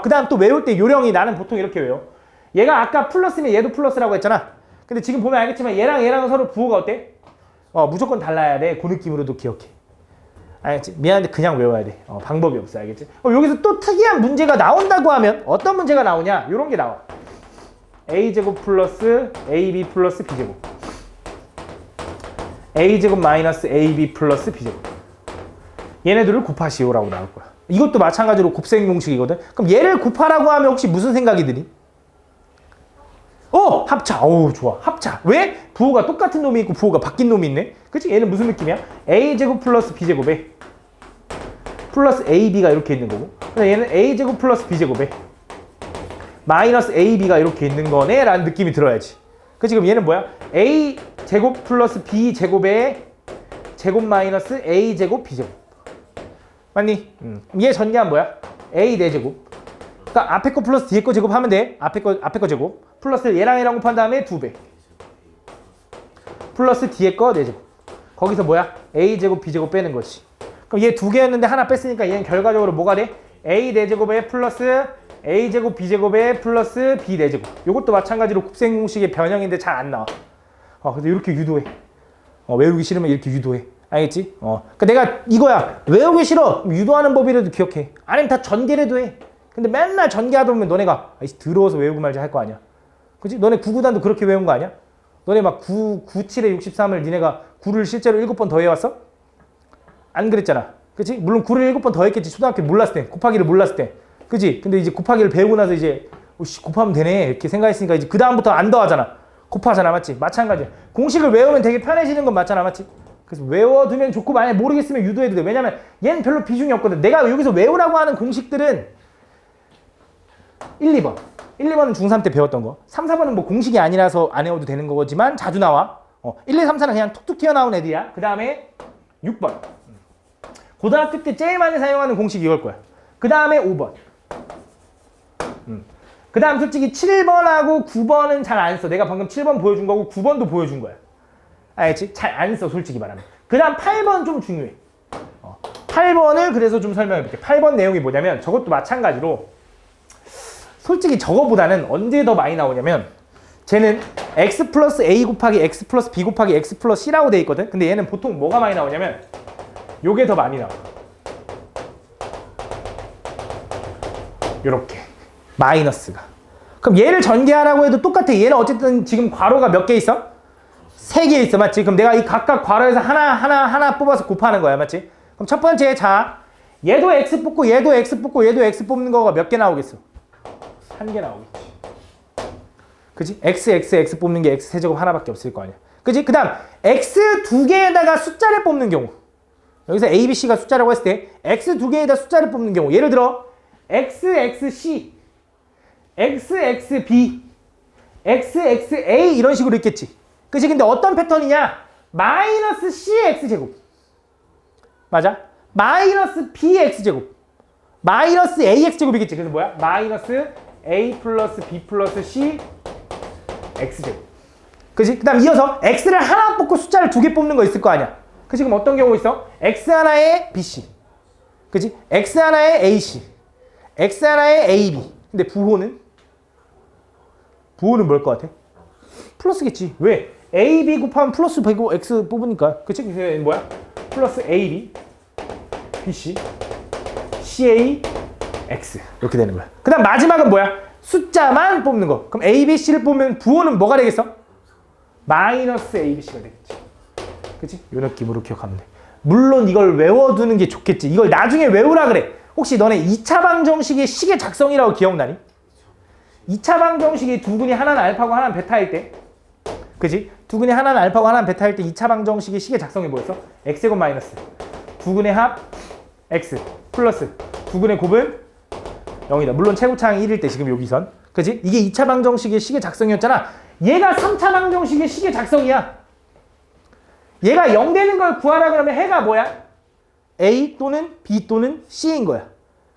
그 다음 또 외울 때 요령이 나는 보통 이렇게 외워. 얘가 아까 플러스면 얘도 플러스라고 했잖아. 근데 지금 보면 알겠지만 얘랑 서로 부호가 어때? 무조건 달라야 돼. 그 느낌으로도 기억해. 알겠지? 미안한데 그냥 외워야 돼. 방법이 없어. 알겠지? 여기서 또 특이한 문제가 나온다고 하면 어떤 문제가 나오냐? 요런 게 나와. a제곱 플러스 ab 플러스 b제곱 a제곱 마이너스 ab 플러스 b제곱 얘네들을 곱하시오라고 나올 거야. 이것도 마찬가지로 곱셈 공식이거든. 그럼 얘를 곱하라고 하면 혹시 무슨 생각이 드니? 합차. 좋아. 합차. 왜? 부호가 똑같은 놈이 있고 부호가 바뀐 놈이 있네. 그치? 얘는 무슨 느낌이야? a제곱 플러스 b제곱에 플러스 ab가 이렇게 있는 거고 얘는 a제곱 플러스 b제곱에 마이너스 ab가 이렇게 있는 거네 라는 느낌이 들어야지. 그치? 그럼 얘는 뭐야? a제곱 플러스 b제곱에 제곱 마이너스 a제곱 b제곱 맞니? 얘 전개하면 뭐야? a 4제곱. 그러니까 앞에 거 플러스 뒤에 거 제곱하면 돼. 앞에 거 제곱 플러스 얘랑 곱한 다음에 2배 플러스 뒤에 거 4제곱. 거기서 뭐야? a제곱 b제곱 빼는 거지. 그럼 얘 2개였는데 하나 뺐으니까 얘는 결과적으로 뭐가 돼? a 4제곱에 플러스 a제곱 b제곱에 플러스 b 4제곱. 요것도 마찬가지로 곱셈 공식의 변형인데 잘 안 나와. 근데 이렇게 유도해. 외우기 싫으면 이렇게 유도해. 알겠지? 그러니까 내가 이거야. 외우기 싫어. 유도하는 법이라도 기억해. 아니면 다 전개라도 해. 근데 맨날 전개하다 보면 너네가 들어서 외우고 말자 할 거 아니야. 그치? 너네 9구단도 그렇게 외운 거 아니야? 너네 막 9, 7에 63을 니네가 9를 실제로 7번 더 해왔어? 안 그랬잖아. 그치? 물론 9를 7번 더 했겠지. 초등학교 몰랐을 때. 곱하기를 몰랐을 때. 그치? 근데 이제 곱하기를 배우고 나서 이제 곱하면 되네. 이렇게 생각했으니까 이제 그 다음부터 안 더하잖아. 곱하잖아. 맞지? 마찬가지야. 공식을 외우면 되게 편해지는 건 맞잖아. 맞지? 그래서 외워두면 좋고 만약에 모르겠으면 유도해도 돼. 왜냐면 얘는 별로 비중이 없거든. 내가 여기서 외우라고 하는 공식들은 1, 2번. 1, 2번은 중3 때 배웠던 거. 3, 4번은 뭐 공식이 아니라서 안 외워도 되는 거지만 자주 나와. 1, 2, 3, 4는 그냥 툭툭 튀어나온 애들이야. 그 다음에 6번. 고등학교 때 제일 많이 사용하는 공식이 이걸 거야. 그 다음에 5번. 그 다음 솔직히 7번하고 9번은 잘 안 써. 내가 방금 7번 보여준 거고 9번도 보여준 거야. 알겠지? 잘 안 써, 솔직히 말하면. 그 다음 8번 좀 중요해. 8번을 그래서 좀 설명해 볼게. 8번 내용이 뭐냐면 저것도 마찬가지로 솔직히 저거보다는 언제 더 많이 나오냐면 쟤는 x 플러스 a 곱하기 x 플러스 b 곱하기 x 플러스 c라고 돼 있거든. 근데 얘는 보통 뭐가 많이 나오냐면 요게 더 많이 나와. 요렇게 마이너스가. 그럼 얘를 전개하라고 해도 똑같아. 얘는 어쨌든 지금 괄호가 몇 개 있어? 3개 있어, 맞지? 그럼 내가 이 각각 괄호에서 하나 뽑아서 곱하는 거야, 맞지? 그럼 첫 번째, 자, 얘도 x 뽑고 얘도 x 뽑고 얘도 x 뽑는 거가 몇 개 나오겠어? 1개 나오겠지. 그지? x 뽑는 게 x 세제곱 하나밖에 없을 거 아니야. 그지? 그 다음 x 2개에다가 숫자를 뽑는 경우. 여기서 a, b, c가 숫자라고 했을 때 x 2개에다 숫자를 뽑는 경우. 예를 들어 xxc, xxb, xxa 이런 식으로 있겠지. 그치? 근데 어떤 패턴이냐? 마이너스 cx제곱. 맞아? 마이너스 bx제곱. 마이너스 ax제곱이겠지. 그래서 뭐야? 마이너스 a 플러스 b 플러스 c x제곱. 그치? 그 다음 이어서 x를 하나 뽑고 숫자를 2개 뽑는 거 있을 거 아니야. 그치? 그럼 어떤 경우 있어? x 하나에 bc. 그치? x 하나에 ac. x 하나에 ab. 근데 부호는 뭘 것 같아? 플러스겠지. 왜? ab 곱하면 플러스 100고 x 뽑으니까. 그치? 그래서 뭐야? 플러스 ab, bc, ca, x. 이렇게 되는 거야. 그 다음 마지막은 뭐야? 숫자만 뽑는 거. 그럼 a, b, c를 뽑으면 부호는 뭐가 되겠어? 마이너스 a, b, c가 되겠지. 그치? 요 느낌으로 기억하면 돼. 물론 이걸 외워두는 게 좋겠지. 이걸 나중에 외우라 그래. 혹시 너네 2차 방정식의 식의 작성이라고 기억나니? 2차 방정식이 두근이 하나는 알파고 하나는 베타일 때, 그지? 두근이 하나는 알파고 하나는 베타일 때 2차 방정식의 식의 작성이 뭐였어? x제곱 마이너스 두근의 합 x 플러스 두근의 곱은 0이다. 물론 최고차항이 1일 때 지금 여기선, 그지? 이게 2차 방정식의 식의 작성이었잖아. 얘가 3차 방정식의 식의 작성이야. 얘가 0 되는 걸 구하라 그러면 해가 뭐야? a 또는 b 또는 c인 거야.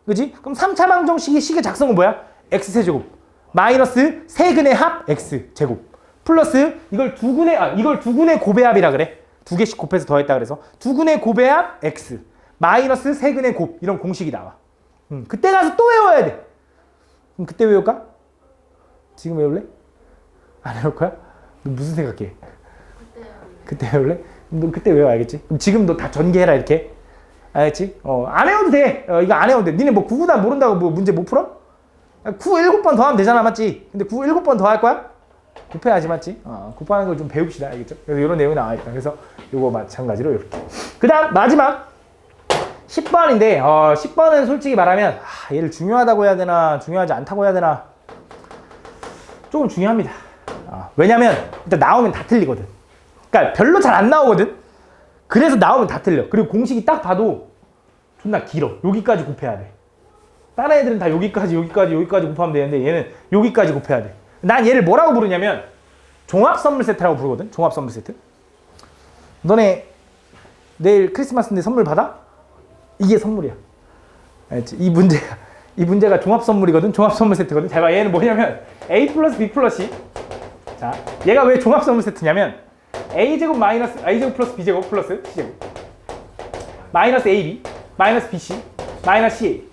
그지? 그럼 3차 방정식의 식의 작성은 뭐야? x세제곱 마이너스 세근의 합 x제곱 플러스 이걸 두근의 곱의 합이라 그래. 2개씩 곱해서 더했다 그래서 두근의 곱의 합 x 마이너스 세근의 곱. 이런 공식이 나와. 그때 가서 또 외워야 돼. 그럼 그때 외울까? 지금 외울래? 안 외울 거야? 너 무슨 생각해? 그때 외울래? 너 그때 외워, 알겠지? 그럼 지금 너 다 전개해라 이렇게. 알겠지? 안 외워도 돼. 이거 안 외워도 돼. 니네 뭐 9, 9다 모른다고 뭐 문제 못 풀어? 9, 7번 더 하면 되잖아, 맞지? 근데 9, 7번 더 할 거야? 곱해야지, 맞지? 곱하는 걸 좀 배웁시다, 알겠죠? 그래서 이런 내용이 나와 있다. 그래서 이거 마찬가지로 이렇게. 그 다음 마지막 10번인데 10번은 솔직히 말하면 얘를 중요하다고 해야 되나 중요하지 않다고 해야 되나 조금 중요합니다. 왜냐면 일단 나오면 다 틀리거든. 그러니까 별로 잘 안 나오거든. 그래서 나오면 다 틀려. 그리고 공식이 딱 봐도 존나 길어. 여기까지 곱해야 돼. 다른 애들은 다 여기까지 곱하면 되는데 얘는 여기까지 곱해야 돼. 난 얘를 뭐라고 부르냐면 종합 선물 세트라고 부르거든. 종합 선물 세트. 너네 내일 크리스마스인데 선물 받아? 이게 선물이야. 알지? 이 문제가 종합 선물이거든. 종합 선물 세트거든. 잘 봐. 얘는 뭐냐면 a 플러스 b 플러스 c. 자, 얘가 왜 종합 선물 세트냐면 a제곱 마이너스 a제곱 플러스 b제곱 플러스 c제곱 마이너스 ab 마이너스 bc 마이너스 ca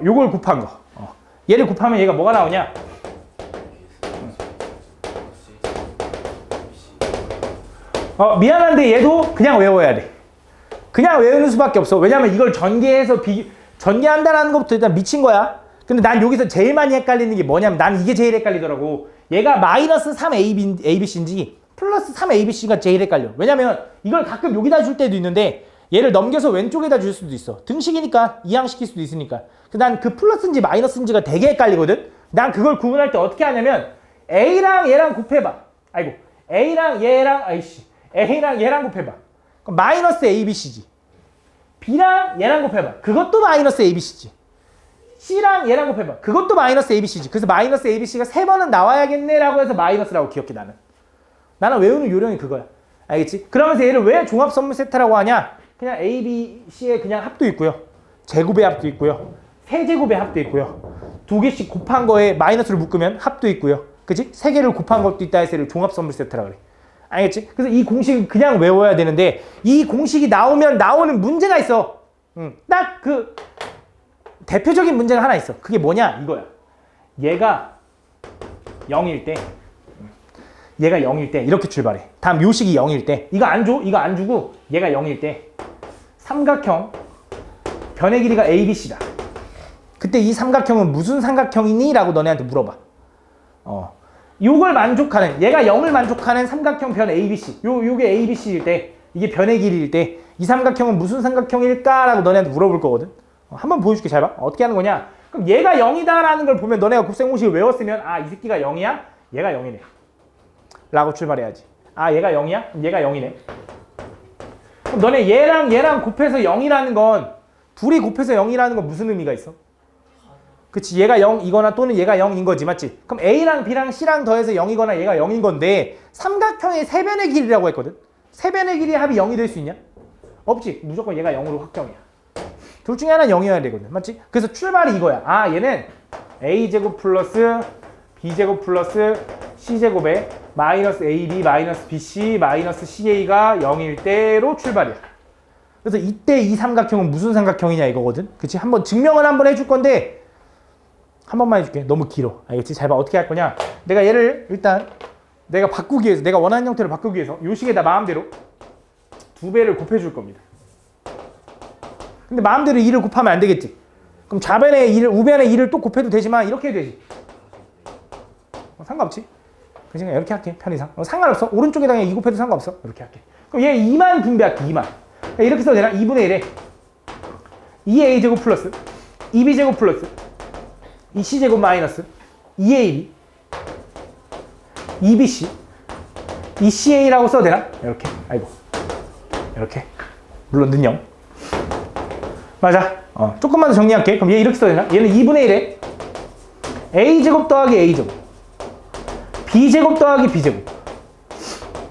요걸 곱한 거. 얘를 곱하면 얘가 뭐가 나오냐? 미안한데 얘도 그냥 외워야 돼. 그냥 외우는 수밖에 없어. 왜냐면 이걸 전개해서 전개한다는 것부터 일단 미친 거야. 근데 난 여기서 제일 많이 헷갈리는 게 뭐냐면 난 이게 제일 헷갈리더라고. 얘가 마이너스 3abc인지 플러스 3abc가 제일 헷갈려. 왜냐면 이걸 가끔 여기다 줄 때도 있는데 얘를 넘겨서 왼쪽에다 줄 수도 있어. 등식이니까 이항시킬 수도 있으니까. 난 그 플러스인지 마이너스인지가 되게 헷갈리거든. 난 그걸 구분할 때 어떻게 하냐면 A랑 얘랑 곱해봐. A랑 얘랑 곱해봐. 그럼 마이너스 ABC지. B랑 얘랑 곱해봐. 그것도 마이너스 ABC지. C랑 얘랑 곱해봐. 그것도 마이너스 ABC지. 그래서 마이너스 ABC가 3번은 나와야겠네라고 해서 마이너스라고 기억해 나는 외우는 요령이 그거야. 알겠지? 그러면서 얘를 왜 종합 선물 세트라고 하냐? 그냥 A, B, C의 그냥 합도 있고요. 제곱의 합도 있고요. 세제곱의 합도 있고요. 2개씩 곱한 거에 마이너스를 묶으면 합도 있고요. 그치? 3개를 곱한 것도 있다 해서 얘를 종합 선물 세트라고 그래. 알겠지? 그래서 이 공식을 그냥 외워야 되는데 이 공식이 나오면 나오는 문제가 있어. 딱 그 대표적인 문제가 하나 있어. 그게 뭐냐 이거야. 얘가 0일 때 얘가 0일 때 이렇게 출발해. 다음 요식이 0일 때 이거 안 줘. 이거 안 주고 얘가 0일 때 삼각형 변의 길이가 ABC다. 그때 이 삼각형은 무슨 삼각형이니? 라고 너네한테 물어봐. 요걸 만족하는 얘가 0을 만족하는 삼각형 변 ABC 요게 ABC일 때 이게 변의 길이일 때 이 삼각형은 무슨 삼각형일까? 라고 너네한테 물어볼 거거든. 한번 보여줄게. 잘 봐. 어떻게 하는 거냐. 그럼 얘가 0이다 라는 걸 보면 너네가 곱셈공식을 외웠으면 아 이 새끼가 0이야? 얘가 0이네 라고 출발해야지. 아 얘가 0이야? 그럼 얘가 0이네. 그럼 너네 얘랑 곱해서 0이라는 건 둘이 곱해서 0이라는 건 무슨 의미가 있어? 그치, 얘가 0이거나 또는 얘가 0인 거지, 맞지? 그럼 A랑 B랑 C랑 더해서 0이거나 얘가 0인 건데 삼각형의 세변의 길이라고 했거든? 세변의 길이의 합이 0이 될 수 있냐? 없지. 무조건 얘가 0으로 확정이야. 둘 중에 하나는 0이어야 되거든, 맞지? 그래서 출발이 이거야. 아 얘는 A제곱 플러스 B제곱 플러스 C제곱에 마이너스 AB 마이너스 BC 마이너스 CA가 0일 때로 출발이야. 그래서 이때 이 삼각형은 무슨 삼각형이냐 이거거든? 그치? 한번 증명을 한번 해줄 건데 한 번만 해줄게. 너무 길어. 알겠지? 잘 봐. 어떻게 할 거냐? 내가 얘를 일단 내가 바꾸기 위해서 내가 원하는 형태를 바꾸기 위해서 요 식에다 마음대로 2배를 곱해줄 겁니다. 근데 마음대로 2를 곱하면 안 되겠지? 그럼 좌변에 2를 우변에 2를 또 곱해도 되지만 이렇게 해도 되지. 상관없지? 그치? 이렇게 할게. 편의상. 상관없어. 오른쪽에다 그냥 2 곱해도 상관없어. 이렇게 할게. 그럼 얘 2만 분배할게. 2만. 이렇게 써도 되나? 2분의 1에 2a제곱 플러스 2b제곱 플러스 2c제곱 마이너스 2ab 2bc 2ca라고 써도 되나? 이렇게. 아이고. 이렇게. 물론 는 0. 맞아. 조금만 더 정리할게. 그럼 얘 이렇게 써도 되나? 얘는 2분의 1에 a제곱 더하기 a제곱 b제곱 더하기 b제곱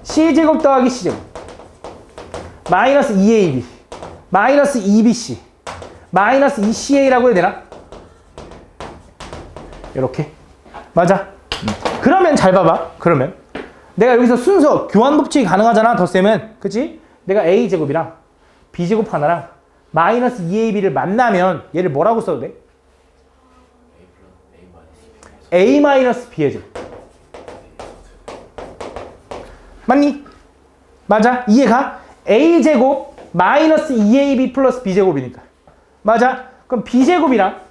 c제곱 더하기 c제곱 마이너스 2ab 마이너스 2bc 마이너스 2ca라고 해야 되나? 이렇게. 맞아. 그러면 잘 봐봐. 그러면 내가 여기서 순서 교환 법칙이 가능하잖아. 덧셈은. 그치? 내가 a제곱이랑 b제곱 하나랑 마이너스 2ab를 만나면 얘를 뭐라고 써도 돼? a 마이너스 b의 제곱. 맞니? 맞아. 이해가? a제곱 마이너스 2ab 플러스 b제곱이니까. 맞아. 그럼 b제곱이랑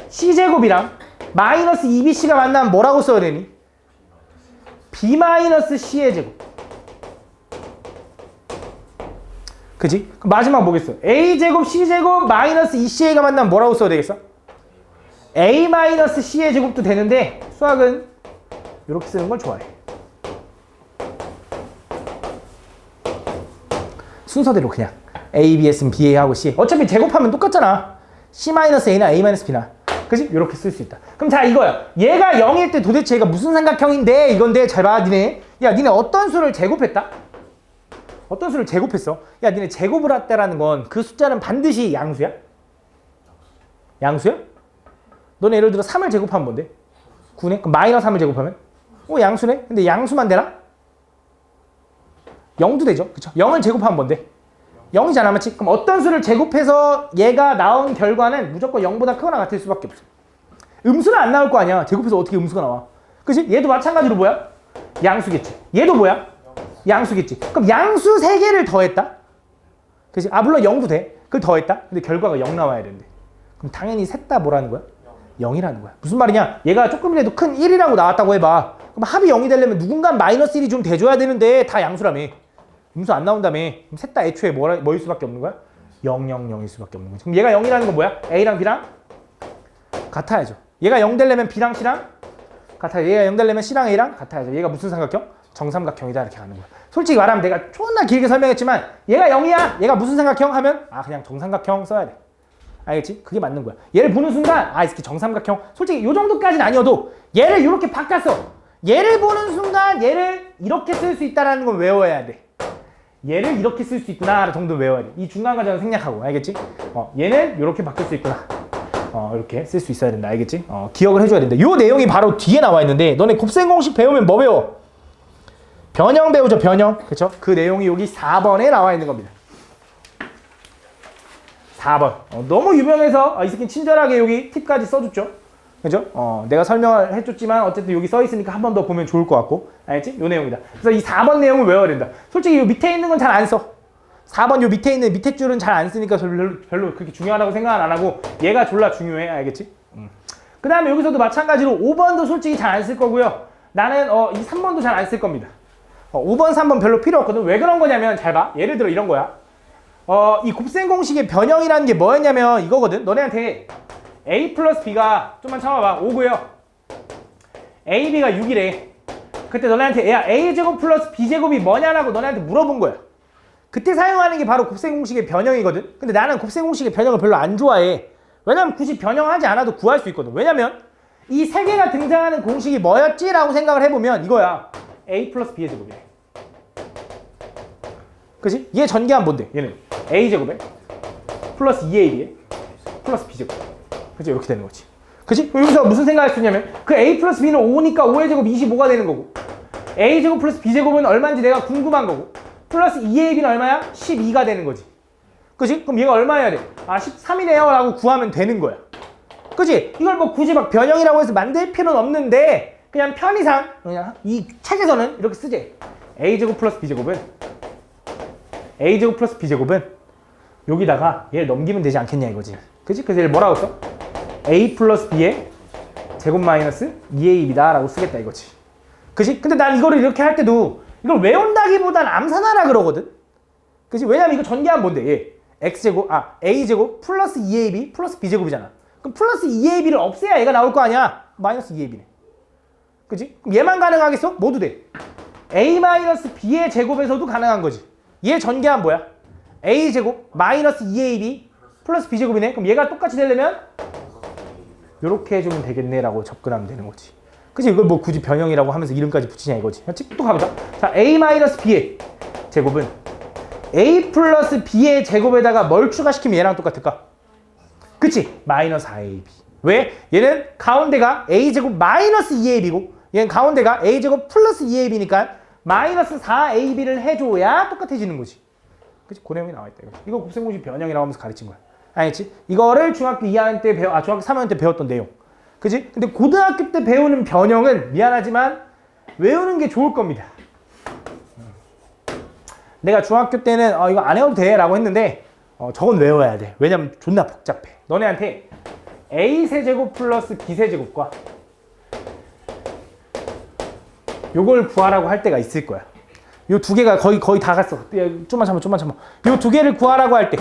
c제곱이랑 마이너스 2bc가 만나면 뭐라고 써야 되니? b 마이너스 c의 제곱. 그지? 그럼 마지막 뭐겠어? a제곱 c제곱 마이너스 2ca가 만나면 뭐라고 써야 되겠어? a 마이너스 c의 제곱도 되는데 수학은 이렇게 쓰는 걸 좋아해. 순서대로 그냥 A, B 했으면 B, A 하고 C. 어차피 제곱하면 똑같잖아. C-A나 A-B나. 그치? 이렇게 쓸 수 있다. 그럼 자 이거야. 얘가 0일 때 도대체 얘가 무슨 삼각형인데 이건데 잘 봐. 니네. 야 니네 어떤 수를 제곱했다? 어떤 수를 제곱했어? 야 니네 제곱을 했다라는 건 그 숫자는 반드시 양수야? 양수야? 너네 예를 들어 3을 제곱하면 뭔데? 9네? 그럼 마이너스 3을 제곱하면? 양수네? 근데 양수만 되나? 0도 되죠. 그쵸? 0을 제곱하면 뭔데? 0이잖아. 맞지? 그럼 어떤 수를 제곱해서 얘가 나온 결과는 무조건 0보다 크거나 같을 수밖에 없어. 음수는 안 나올 거 아니야. 제곱해서 어떻게 음수가 나와? 그치? 얘도 마찬가지로 뭐야? 양수겠지. 얘도 뭐야? 양수겠지. 그럼 양수 3개를 더했다? 그치? 물론 0도 돼. 그걸 더했다? 근데 결과가 0 나와야 되는데. 그럼 당연히 셋 다 뭐라는 거야? 0이라는 거야. 무슨 말이냐? 얘가 조금이라도 큰 1이라고 나왔다고 해봐. 그럼 합이 0이 되려면 누군가 마이너스 1이 좀 돼줘야 되는데 다 양수라며. 음수 안 나온다며. 그럼 셋 다 애초에 뭐일 수밖에 없는 거야? 0, 0, 0일 수밖에 없는 거지. 그럼 얘가 0이라는 건 뭐야? A랑 B랑 같아야죠. 얘가 0 되려면 B랑 C랑 같아요. 얘가 0 되려면 C랑 A랑 같아야죠. 얘가 무슨 삼각형? 정삼각형이다. 이렇게 가는 거야. 솔직히 말하면 내가 존나 길게 설명했지만 얘가 0이야. 얘가 무슨 삼각형? 하면 그냥 정삼각형 써야 돼. 알겠지? 그게 맞는 거야. 얘를 보는 순간 이 새끼 정삼각형. 솔직히 요 정도까지는 아니어도 얘를 이렇게 바꿨어. 얘를 보는 순간 얘를 이렇게 쓸 수 있다는 건 외워야 돼. 얘를 이렇게 쓸 수 있구나 정도 외워야 돼. 이 중간 과정을 생략하고. 알겠지? 얘는 이렇게 바뀔 수 있구나. 이렇게 쓸 수 있어야 된다. 알겠지? 기억을 해줘야 된다. 요 내용이 바로 뒤에 나와 있는데 너네 곱셈 공식 배우면 뭐 배워? 변형 배우죠. 변형. 그쵸? 그 내용이 여기 4번에 나와 있는 겁니다. 4번. 너무 유명해서 이 새끼는 친절하게 여기 팁까지 써줬죠. 그죠? 내가 설명을 해줬지만 어쨌든 여기 써있으니까 한 번 더 보면 좋을 것 같고. 알겠지? 요 내용이다. 그래서 이 4번 내용을 외워야 된다. 솔직히 요 밑에 있는 건 잘 안 써. 4번 요 밑에 있는 밑에 줄은 잘 안 쓰니까 별로 그렇게 중요하다고 생각은 안 하고 얘가 졸라 중요해. 알겠지? 그 다음에 여기서도 마찬가지로 5번도 솔직히 잘 안 쓸 거고요. 나는 이 3번도 잘 안 쓸 겁니다. 5번, 3번 별로 필요 없거든. 왜 그런 거냐면 잘 봐. 예를 들어 이런 거야. 이 곱셈 공식의 변형이라는 게 뭐였냐면 이거거든. 너네한테 a 플러스 b가 좀만 참아봐. 5고요. ab가 6이래. 그때 너네한테 야 a제곱 플러스 b제곱이 뭐냐라고 너네한테 물어본 거야. 그때 사용하는 게 바로 곱셈 공식의 변형이거든. 근데 나는 곱셈 공식의 변형을 별로 안 좋아해. 왜냐면 굳이 변형하지 않아도 구할 수 있거든. 왜냐면 이 세 개가 등장하는 공식이 뭐였지? 라고 생각을 해보면 이거야. a 플러스 b의 제곱이래. 그치? 얘 전개하면 뭔데? 얘는 a제곱에 플러스 2ab에 플러스 b제곱. 그치? 이렇게 되는 거지. 그치? 여기서 무슨 생각할 수 있냐면 그 a 플러스 b는 5니까 5의 제곱 25가 되는 거고 a제곱 플러스 b제곱은 얼마인지 내가 궁금한 거고 플러스 2ab는 얼마야? 12가 되는 거지. 그치? 그럼 얘가 얼마여야 돼? 13이네요 라고 구하면 되는 거야. 그치? 이걸 뭐 굳이 막 변형이라고 해서 만들 필요는 없는데 그냥 편의상 그냥 이 책에서는 이렇게 쓰지. a제곱 플러스 b제곱은 a제곱 플러스 b제곱은 여기다가 얘를 넘기면 되지 않겠냐 이거지. 그치? 그래서 얘를 뭐라고 써? a 플러스 b의 제곱 마이너스 2ab이다 라고 쓰겠다 이거지. 그치? 근데 난 이거를 이렇게 할 때도 이걸 외운다기보단 암산하라 그러거든. 그치? 왜냐면 이거 전개하면 뭔데? 얘 x제곱, a제곱 플러스 2ab 플러스 b제곱이잖아. 그럼 플러스 2ab를 없애야 얘가 나올 거 아니야? 마이너스 2ab네. 그치? 그럼 얘만 가능하겠어? 모두 돼. a 마이너스 b의 제곱에서도 가능한 거지. 얘 전개하면 뭐야? a제곱 마이너스 2ab 플러스 b제곱이네. 그럼 얘가 똑같이 되려면 요렇게 해주면 되겠네 라고 접근하면 되는 거지. 그치? 이걸 뭐 굳이 변형이라고 하면서 이름까지 붙이냐 이거지. 또 가보자. 자, a 마이너스 b의 제곱은 a 플러스 b의 제곱에다가 뭘 추가시키면 얘랑 똑같을까? 그치? 마이너스 4ab. 왜? 얘는 가운데가 a제곱 마이너스 2ab이고 얘는 가운데가 a제곱 플러스 2ab니까 마이너스 4ab를 해줘야 똑같아지는 거지. 그치? 그 내용이 나와있다. 이거 곱셈공식 변형이라고 하면서 가르친 거야. 알겠지? 이거를 중학교 2학년 때 중학교 3학년 때 배웠던 내용. 그치? 근데 고등학교 때 배우는 변형은 미안하지만 외우는 게 좋을 겁니다. 내가 중학교 때는 이거 안 해도 돼 라고 했는데 저건 외워야 돼. 왜냐면 존나 복잡해. 너네한테 a 세제곱 플러스 b 세제곱과 요걸 구하라고 할 때가 있을 거야. 요 두 개가 거의 다 갔어. 좀만 참아. 요 두 개를 구하라고 할 때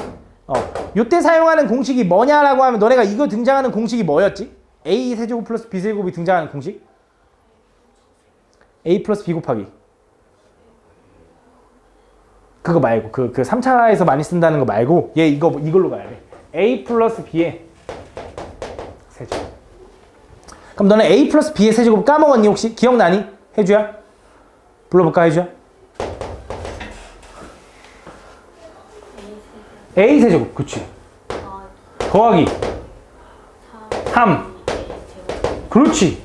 요때 사용하는 공식이 뭐냐라고 하면 너네가 이거 등장하는 공식이 뭐였지? a 세제곱 플러스 b 세제곱이 등장하는 공식? a 플러스 b 곱하기 그거 말고 그 3차에서 많이 쓴다는 거 말고 얘 이걸로 가야 돼. a 플러스 b의 세제곱. 그럼 너네 a 플러스 b의 세제곱 까먹었니 혹시? 기억나니? 해주야? 불러볼까 해주야? a 세제곱 그치? 더하기 3 그렇지.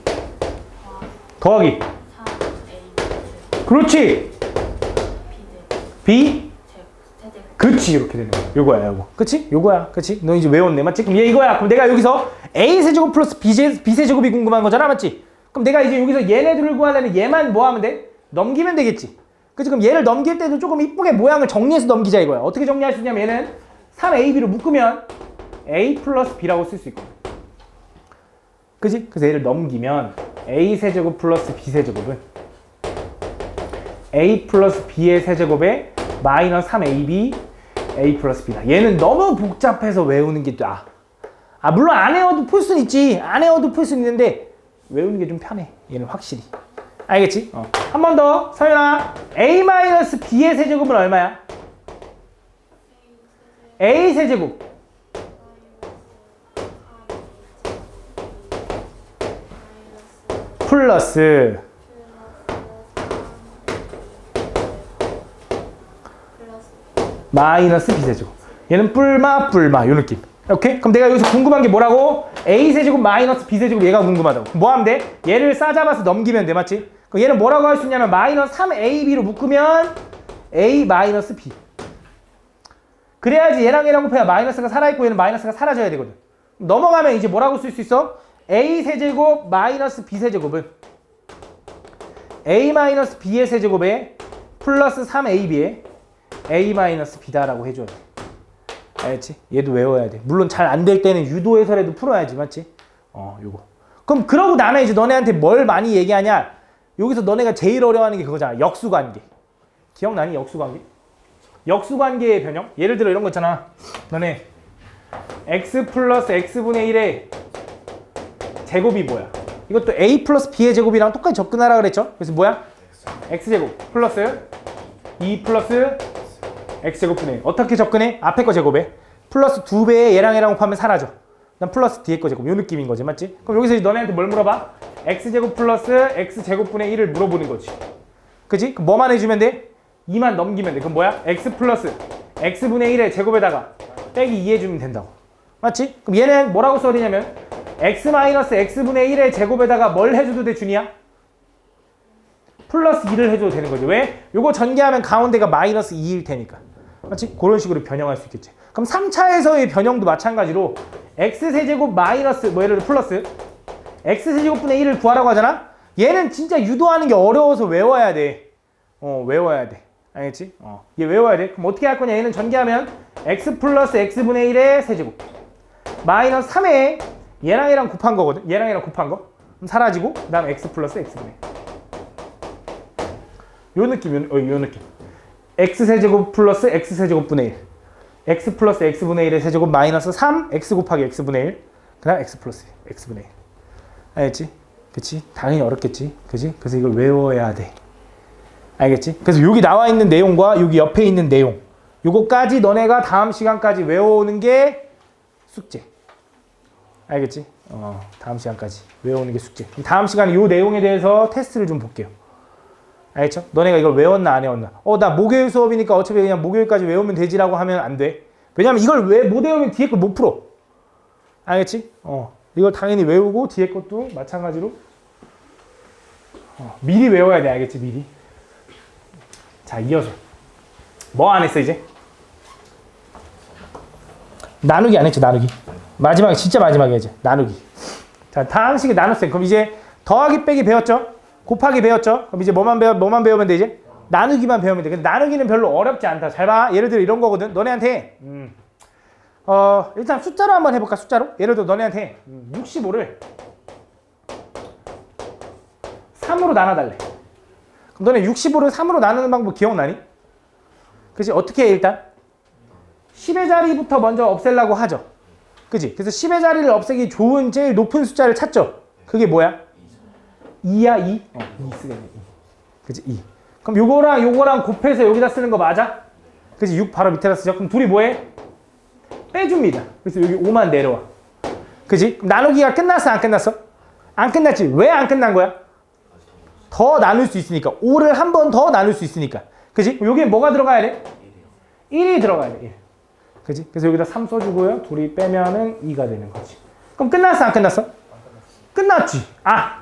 더하기 그렇지. b 그치 이렇게 되는 거야. 요거야 요거. 그치? 요거야. 그치? 너 이제 외웠네 맞지? 그럼 얘 이거야. 그럼 내가 여기서 a 세제곱 플러스 b 세제곱이 궁금한 거잖아 맞지? 그럼 내가 이제 여기서 얘네들을 구하려면 얘만 뭐 하면 돼? 넘기면 되겠지. 그치? 그럼 얘를 넘길 때도 조금 이쁘게 모양을 정리해서 넘기자 이거야. 어떻게 정리할 수 있냐면 얘는 3ab로 묶으면 a 플러스 b라고 쓸 수 있거든. 그치? 그래서 얘를 넘기면 a 세제곱 플러스 b 세제곱은 a 플러스 b의 세제곱에 마이너스 3ab a 플러스 b다. 얘는 너무 복잡해서 외우는 게 나아. 물론 안 외워도 풀 수는 있지. 안 외워도 풀 수는 있는데 외우는 게 좀 편해. 얘는 확실히. 알겠지? 한 번 더. 서윤아. a 마이너스 b의 세제곱은 얼마야? a 세제곱 플러스 마이너스 b세제곱. 얘는 뿔마 요 느낌. 오케이? 그럼 내가 여기서 궁금한 게 뭐라고? a세제곱 마이너스 b세제곱 얘가 궁금하다고. 뭐 하면 돼? 얘를 싸잡아서 넘기면 돼. 맞지? 그럼 얘는 뭐라고 할 수 있냐면 마이너스 3ab로 묶으면 a 마이너스 b. 그래야지 얘랑 곱해야 마이너스가 살아있고 얘는 마이너스가 사라져야 되거든. 넘어가면 이제 뭐라고 쓸 수 있어? a 세제곱 마이너스 b 세제곱은 a 마이너스 b의 세제곱에 플러스 3ab에 a 마이너스 b다라고 해줘야 돼. 알겠지? 얘도 외워야 돼. 물론 잘 안 될 때는 유도해서라도 풀어야지, 맞지? 요거. 그럼 그러고 나면 이제 너네한테 뭘 많이 얘기하냐? 여기서 너네가 제일 어려워하는 게 그거잖아. 역수관계. 기억나니? 역수관계? 역수관계의 변형? 예를 들어 이런 거 있잖아. 너네 x 플러스 x분의 1의 제곱이 뭐야? 이것도 a 플러스 b의 제곱이랑 똑같이 접근하라 그랬죠? 그래서 뭐야? x제곱 플러스 2 플러스 x제곱분의 1. 어떻게 접근해? 앞에 거 제곱에 플러스 2배에 얘랑 곱하면 사라져. 그다음 플러스 뒤에 거 제곱. 요 느낌인 거지, 맞지? 그럼 여기서 너네한테 뭘 물어봐? x제곱 플러스 x제곱분의 1을 물어보는 거지. 그지? 그럼 뭐만 해주면 돼? 2만 넘기면 돼. 그럼 뭐야? x 플러스 x분의 1의 제곱에다가 빼기 2 해주면 된다고. 맞지? 그럼 얘는 뭐라고 써야 되냐면 x 마이너스 x분의 1의 제곱에다가 뭘 해줘도 돼, 준이야? 플러스 2를 해줘도 되는 거지. 왜? 요거 전개하면 가운데가 마이너스 2일 테니까. 맞지? 그런 식으로 변형할 수 있겠지. 그럼 3차에서의 변형도 마찬가지로 x세제곱 마이너스 예를 들어 플러스 x세제곱분의 1을 구하라고 하잖아? 얘는 진짜 유도하는 게 어려워서 외워야 돼. 외워야 돼. 알겠지? 얘 외워야 돼. 그럼 어떻게 할 거냐? 얘는 전개하면 x 플러스 x분의 1의 세제곱 마이너스 3에 얘랑 곱한 거거든. 얘랑 곱한 거. 그럼 사라지고 그 다음 x 플러스 x분의 1. 요 느낌. x세제곱 플러스 x세제곱분의 1. x 플러스 x분의 1의 세제곱 마이너스 3 x 곱하기 x분의 1. 그 다음 x 플러스 x분의 1. 알겠지? 그치? 당연히 어렵겠지? 그치? 그래서 이걸 외워야 돼. 알겠지? 그래서 여기 나와 있는 내용과 여기 옆에 있는 내용 요거까지 너네가 다음 시간까지 외워오는 게 숙제. 알겠지? 다음 시간까지 외워오는 게 숙제. 그럼 다음 시간에 요 내용에 대해서 테스트를 좀 볼게요. 알겠죠? 너네가 이걸 외웠나 안 외웠나? 나 목요일 수업이니까 어차피 그냥 목요일까지 외우면 되지라고 하면 안 돼. 왜냐면 이걸 못 외우면 뒤에 걸 못 풀어. 알겠지? 이걸 당연히 외우고 뒤에 것도 마찬가지로 미리 외워야 돼. 알겠지? 미리. 자, 이어서 뭐 안 했어 이제? 나누기 안 했죠. 나누기. 마지막에 진짜 마지막에 이제 나누기. 자, 다음 식에 나눴어요. 그럼 이제 더하기 빼기 배웠죠? 곱하기 배웠죠? 그럼 이제 뭐만 배우면 돼 이제? 나누기만 배우면 돼. 근데 나누기는 별로 어렵지 않다. 잘 봐. 예를 들어 이런 거거든. 너네한테 일단 숫자로 한번 해볼까? 숫자로? 예를 들어 너네한테 65를 3으로 나눠달래. 그럼 너네 65를 3으로 나누는 방법 기억나니? 그치? 어떻게 해 일단? 10의 자리부터 먼저 없애려고 하죠. 그치? 그래서 10의 자리를 없애기 좋은 제일 높은 숫자를 찾죠. 그게 뭐야? 2야 2? 2 쓰겠네. 2. 그치? 2. 그럼 요거랑 곱해서 여기다 쓰는 거 맞아? 그치? 6 바로 밑에다 쓰죠. 그럼 둘이 뭐해? 빼줍니다. 그래서 여기 5만 내려와. 그치? 그럼 나누기가 끝났어 안 끝났어? 안 끝났지. 왜 안 끝난 거야? 더 나눌 수 있으니까. 5를 한 번 더 나눌 수 있으니까. 그치? 여기에 뭐가 들어가야 돼? 1이 들어가야 돼. 1. 그치? 그래서 여기다 3 써주고요. 둘이 빼면은 2가 되는 거지. 그럼 끝났어 안 끝났어? 끝났지.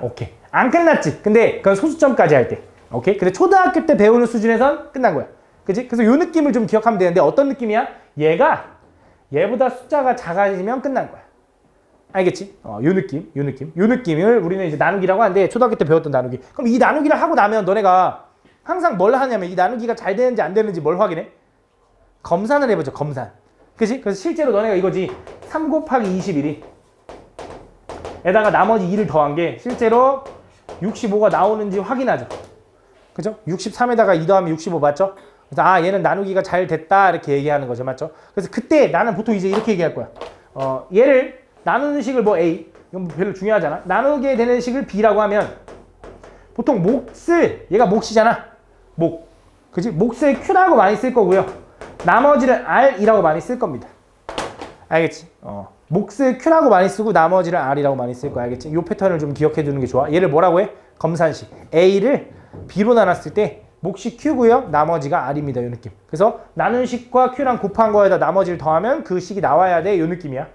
오케이. 안 끝났지. 근데 그건 소수점까지 할 때. 오케이? 근데 초등학교 때 배우는 수준에선 끝난 거야. 그치? 그래서 요 느낌을 좀 기억하면 되는데 어떤 느낌이야? 얘보다 숫자가 작아지면 끝난 거야. 알겠지? 요 느낌. 요 느낌을 우리는 이제 나누기라고 하는데 초등학교 때 배웠던 나누기. 그럼 이 나누기를 하고 나면 너네가 항상 뭘 하냐면 이 나누기가 잘 되는지 안 되는지 뭘 확인해? 검산을 해보죠. 검산. 그치? 그래서 실제로 너네가 이거지. 3 곱하기 21이 에다가 나머지 2를 더한 게 실제로 65가 나오는지 확인하죠. 그죠? 63에다가 2 더하면 65 맞죠? 그래서 얘는 나누기가 잘 됐다 이렇게 얘기하는 거죠. 맞죠? 그래서 그때 나는 보통 이제 이렇게 얘기할 거야. 얘를 나누는 식을 뭐 A 이건 별로 중요하잖아. 나누게 되는 식을 B라고 하면 보통 몫을 얘가 몫이잖아. 몫. 그지? 몫을 Q라고 많이 쓸 거고요. 나머지를 R이라고 많이 쓸 겁니다. 알겠지? 몫을 Q라고 많이 쓰고 나머지를 R이라고 많이 쓸 거야. 알겠지? 이 패턴을 좀 기억해 두는 게 좋아. 얘를 뭐라고 해? 검산식. A를 B로 나눴을 때 몫이 Q고요. 나머지가 R입니다. 이 느낌. 그래서 나눈 식과 Q랑 곱한 거에다 나머지를 더하면 그 식이 나와야 돼. 이 느낌이야.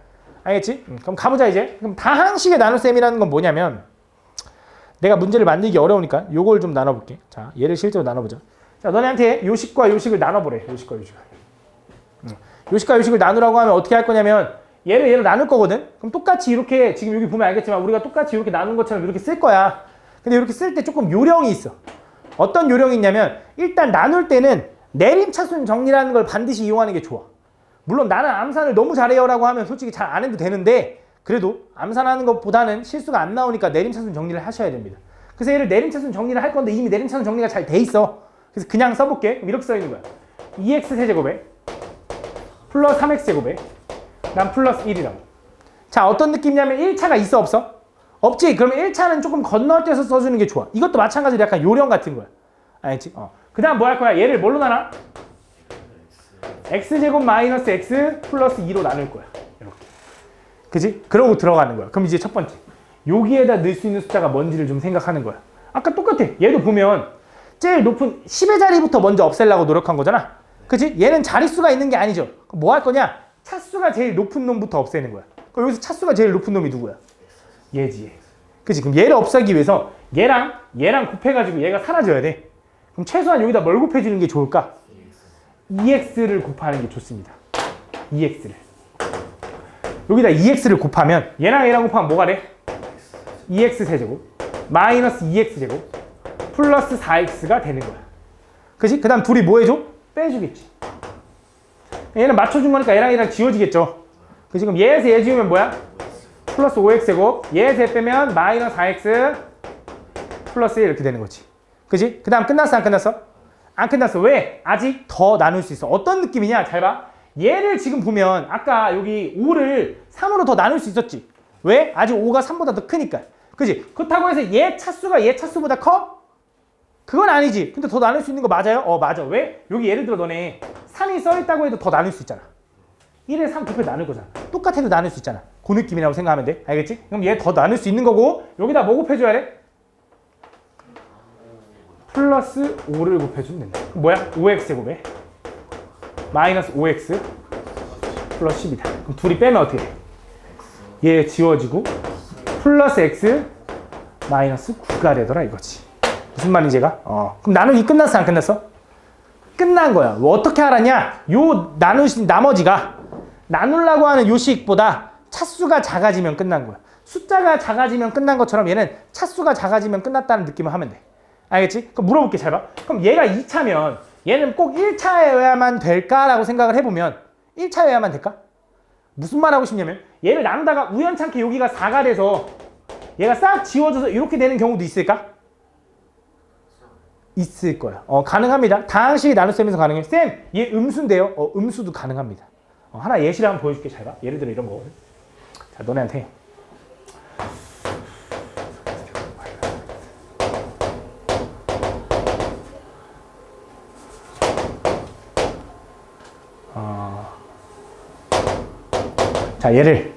알겠지? 그럼 가보자 이제. 그럼 다항식의 나눗셈이라는 건 뭐냐면 내가 문제를 만들기 어려우니까 요걸 좀 나눠볼게. 자, 얘를 실제로 나눠보자. 자, 너네한테 요 식과 요 식을 나눠보래. 요 식과 요 식을. 요식과 요식을 나누라고 하면 어떻게 할 거냐면 얘를 얘로 나눌 거거든. 그럼 똑같이 이렇게 지금 여기 보면 알겠지만 우리가 똑같이 이렇게 나눈 것처럼 이렇게 쓸 거야. 근데 이렇게 쓸 때 조금 요령이 있어. 어떤 요령이 있냐면 일단 나눌 때는 내림차순 정리라는 걸 반드시 이용하는 게 좋아. 물론 나는 암산을 너무 잘해요 라고 하면 솔직히 잘 안 해도 되는데 그래도 암산하는 것보다는 실수가 안 나오니까 내림차순 정리를 하셔야 됩니다. 그래서 얘를 내림차순 정리를 할 건데 이미 내림차순 정리가 잘 돼 있어. 그래서 그냥 써볼게. 그럼 이렇게 써 있는 거야. 2x 세제곱에 플러스 3x 제곱에 난 플러스 1이라고. 자, 어떤 느낌이냐면 1차가 있어 없어? 없지? 그러면 1차는 조금 건너뛰어서 써주는 게 좋아. 이것도 마찬가지로 약간 요령 같은 거야. 알겠지? 그 다음 뭐 할 거야? 얘를 뭘로 나눠? x제곱 마이너스 x 플러스 2로 나눌 거야. 이렇게. 그지? 그러고 들어가는 거야. 그럼 이제 첫 번째. 여기에다 넣을 수 있는 숫자가 뭔지를 좀 생각하는 거야. 아까 똑같아. 얘도 보면 제일 높은 10의 자리부터 먼저 없애려고 노력한 거잖아. 그치? 얘는 자릿수가 있는 게 아니죠. 그럼 뭐 할 거냐? 차수가 제일 높은 놈부터 없애는 거야. 그럼 여기서 차수가 제일 높은 놈이 누구야? 얘지, 얘. 그치? 그럼 얘를 없애기 위해서 얘랑 곱해가지고 얘가 사라져야 돼. 그럼 최소한 여기다 뭘 곱해주는 게 좋을까? 2x를 곱하는 게 좋습니다. 2x를. 여기다 2x를 곱하면 얘랑 곱하면 뭐가 돼? 2x 세제곱 마이너스 2x 제곱 플러스 4x가 되는 거야. 그치? 그 다음 둘이 뭐 해줘? 빼주겠지. 얘는 맞춰준 거니까 얘랑 지워지겠죠. 그치? 그럼 얘에서 얘 지우면 뭐야? 플러스 5x 제곱 얘에서 얘 빼면 마이너스 4x 플러스 1 이렇게 되는 거지. 그치? 그 다음 끝났어 안 끝났어? 안 끝났어. 왜? 아직 더 나눌 수 있어. 어떤 느낌이냐? 잘 봐. 얘를 지금 보면 아까 여기 5를 3으로 더 나눌 수 있었지. 왜? 아직 5가 3보다 더 크니까. 그치? 그렇다고 해서 얘 차수가 얘 차수보다 커? 그건 아니지. 근데 더 나눌 수 있는 거 맞아요? 맞아. 왜? 여기 예를 들어 너네 3이 써있다고 해도 더 나눌 수 있잖아. 1에 3 곱해 나눌 거잖아. 똑같아도 나눌 수 있잖아. 그 느낌이라고 생각하면 돼. 알겠지? 그럼 얘 더 나눌 수 있는 거고 여기다 뭐 곱해줘야 돼? 플러스 5를 곱해주면 된다. 그럼 뭐야? 5x 제곱에 마이너스 5x 플러스 10이다. 그럼 둘이 빼면 어떻게 돼? 얘 지워지고 플러스 x 마이너스 9가 되더라 이거지. 무슨 말인지 얘가? 그럼 나누기 끝났어 안 끝났어? 끝난 거야. 어떻게 알았냐? 요 나누신 나머지가 나누려고 하는 요식보다 차수가 작아지면 끝난 거야. 숫자가 작아지면 끝난 것처럼 얘는 차수가 작아지면 끝났다는 느낌을 하면 돼. 알겠지? 그럼 물어볼게 잘 봐. 그럼 얘가 2차면 얘는 꼭 1차여야만 될까라고 생각을 해보면 1차여야만 될까? 무슨 말 하고 싶냐면 얘를 나누다가 우연찮게 여기가 4가 돼서 얘가 싹 지워져서 이렇게 되는 경우도 있을까? 있을 거야. 가능합니다. 다항식이 나눗셈에서 가능해. 쌤, 얘 음수인데요? 음수도 가능합니다. 하나 예시를 한번 보여줄게. 잘 봐. 예를 들어 이런 거. 자, 너네한테. 자, 얘를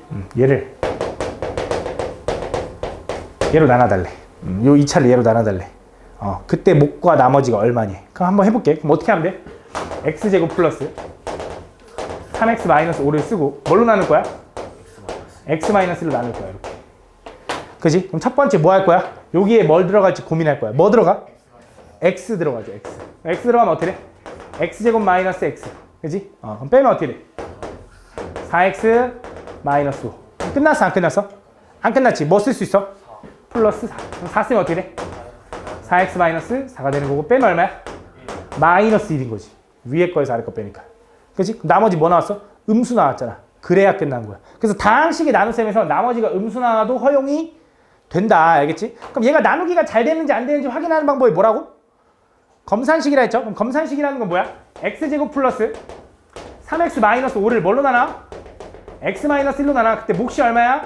얘로 나눠달래. 요 2차를 얘로 나눠달래. 그때 목과 나머지가 얼마니? 그럼 한번 해볼게. 그럼 어떻게 하면 돼? x제곱 플러스 3x 마이너스 5를 쓰고 뭘로 나눌 거야? x 마이너스로 나눌 거야. 이렇게. 그지? 그럼 첫 번째 뭐 할 거야? 여기에 뭘 들어갈지 고민할 거야. 뭐 들어가? x 들어가죠. x 들어가면 어떻게 돼? x제곱 마이너스 x. 그지? 그럼 빼면 어떻게 돼? 4x 마이너스 5. 끝났어 안 끝났어? 안 끝났지. 뭐 쓸 수 있어? 플러스 4. 그럼 4 쓰면 어떻게 돼? 4x 마이너스 4가 되는 거고 빼면 얼마야? 마이너스 1인 거지. 위에 거에서 아래 거 빼니까. 그치? 나머지 뭐 나왔어? 음수 나왔잖아. 그래야 끝난 거야. 그래서 다항식의 나눗셈에서 나머지가 음수 나와도 허용이 된다. 알겠지? 그럼 얘가 나누기가 잘 되는지 안 되는지 확인하는 방법이 뭐라고? 검산식이라 했죠? 그럼 검산식이라는 건 뭐야? x제곱 플러스 3x 마이너스 5를 뭘로 나눠? x 마이너스 1로 나눠. 그때 몫이 얼마야?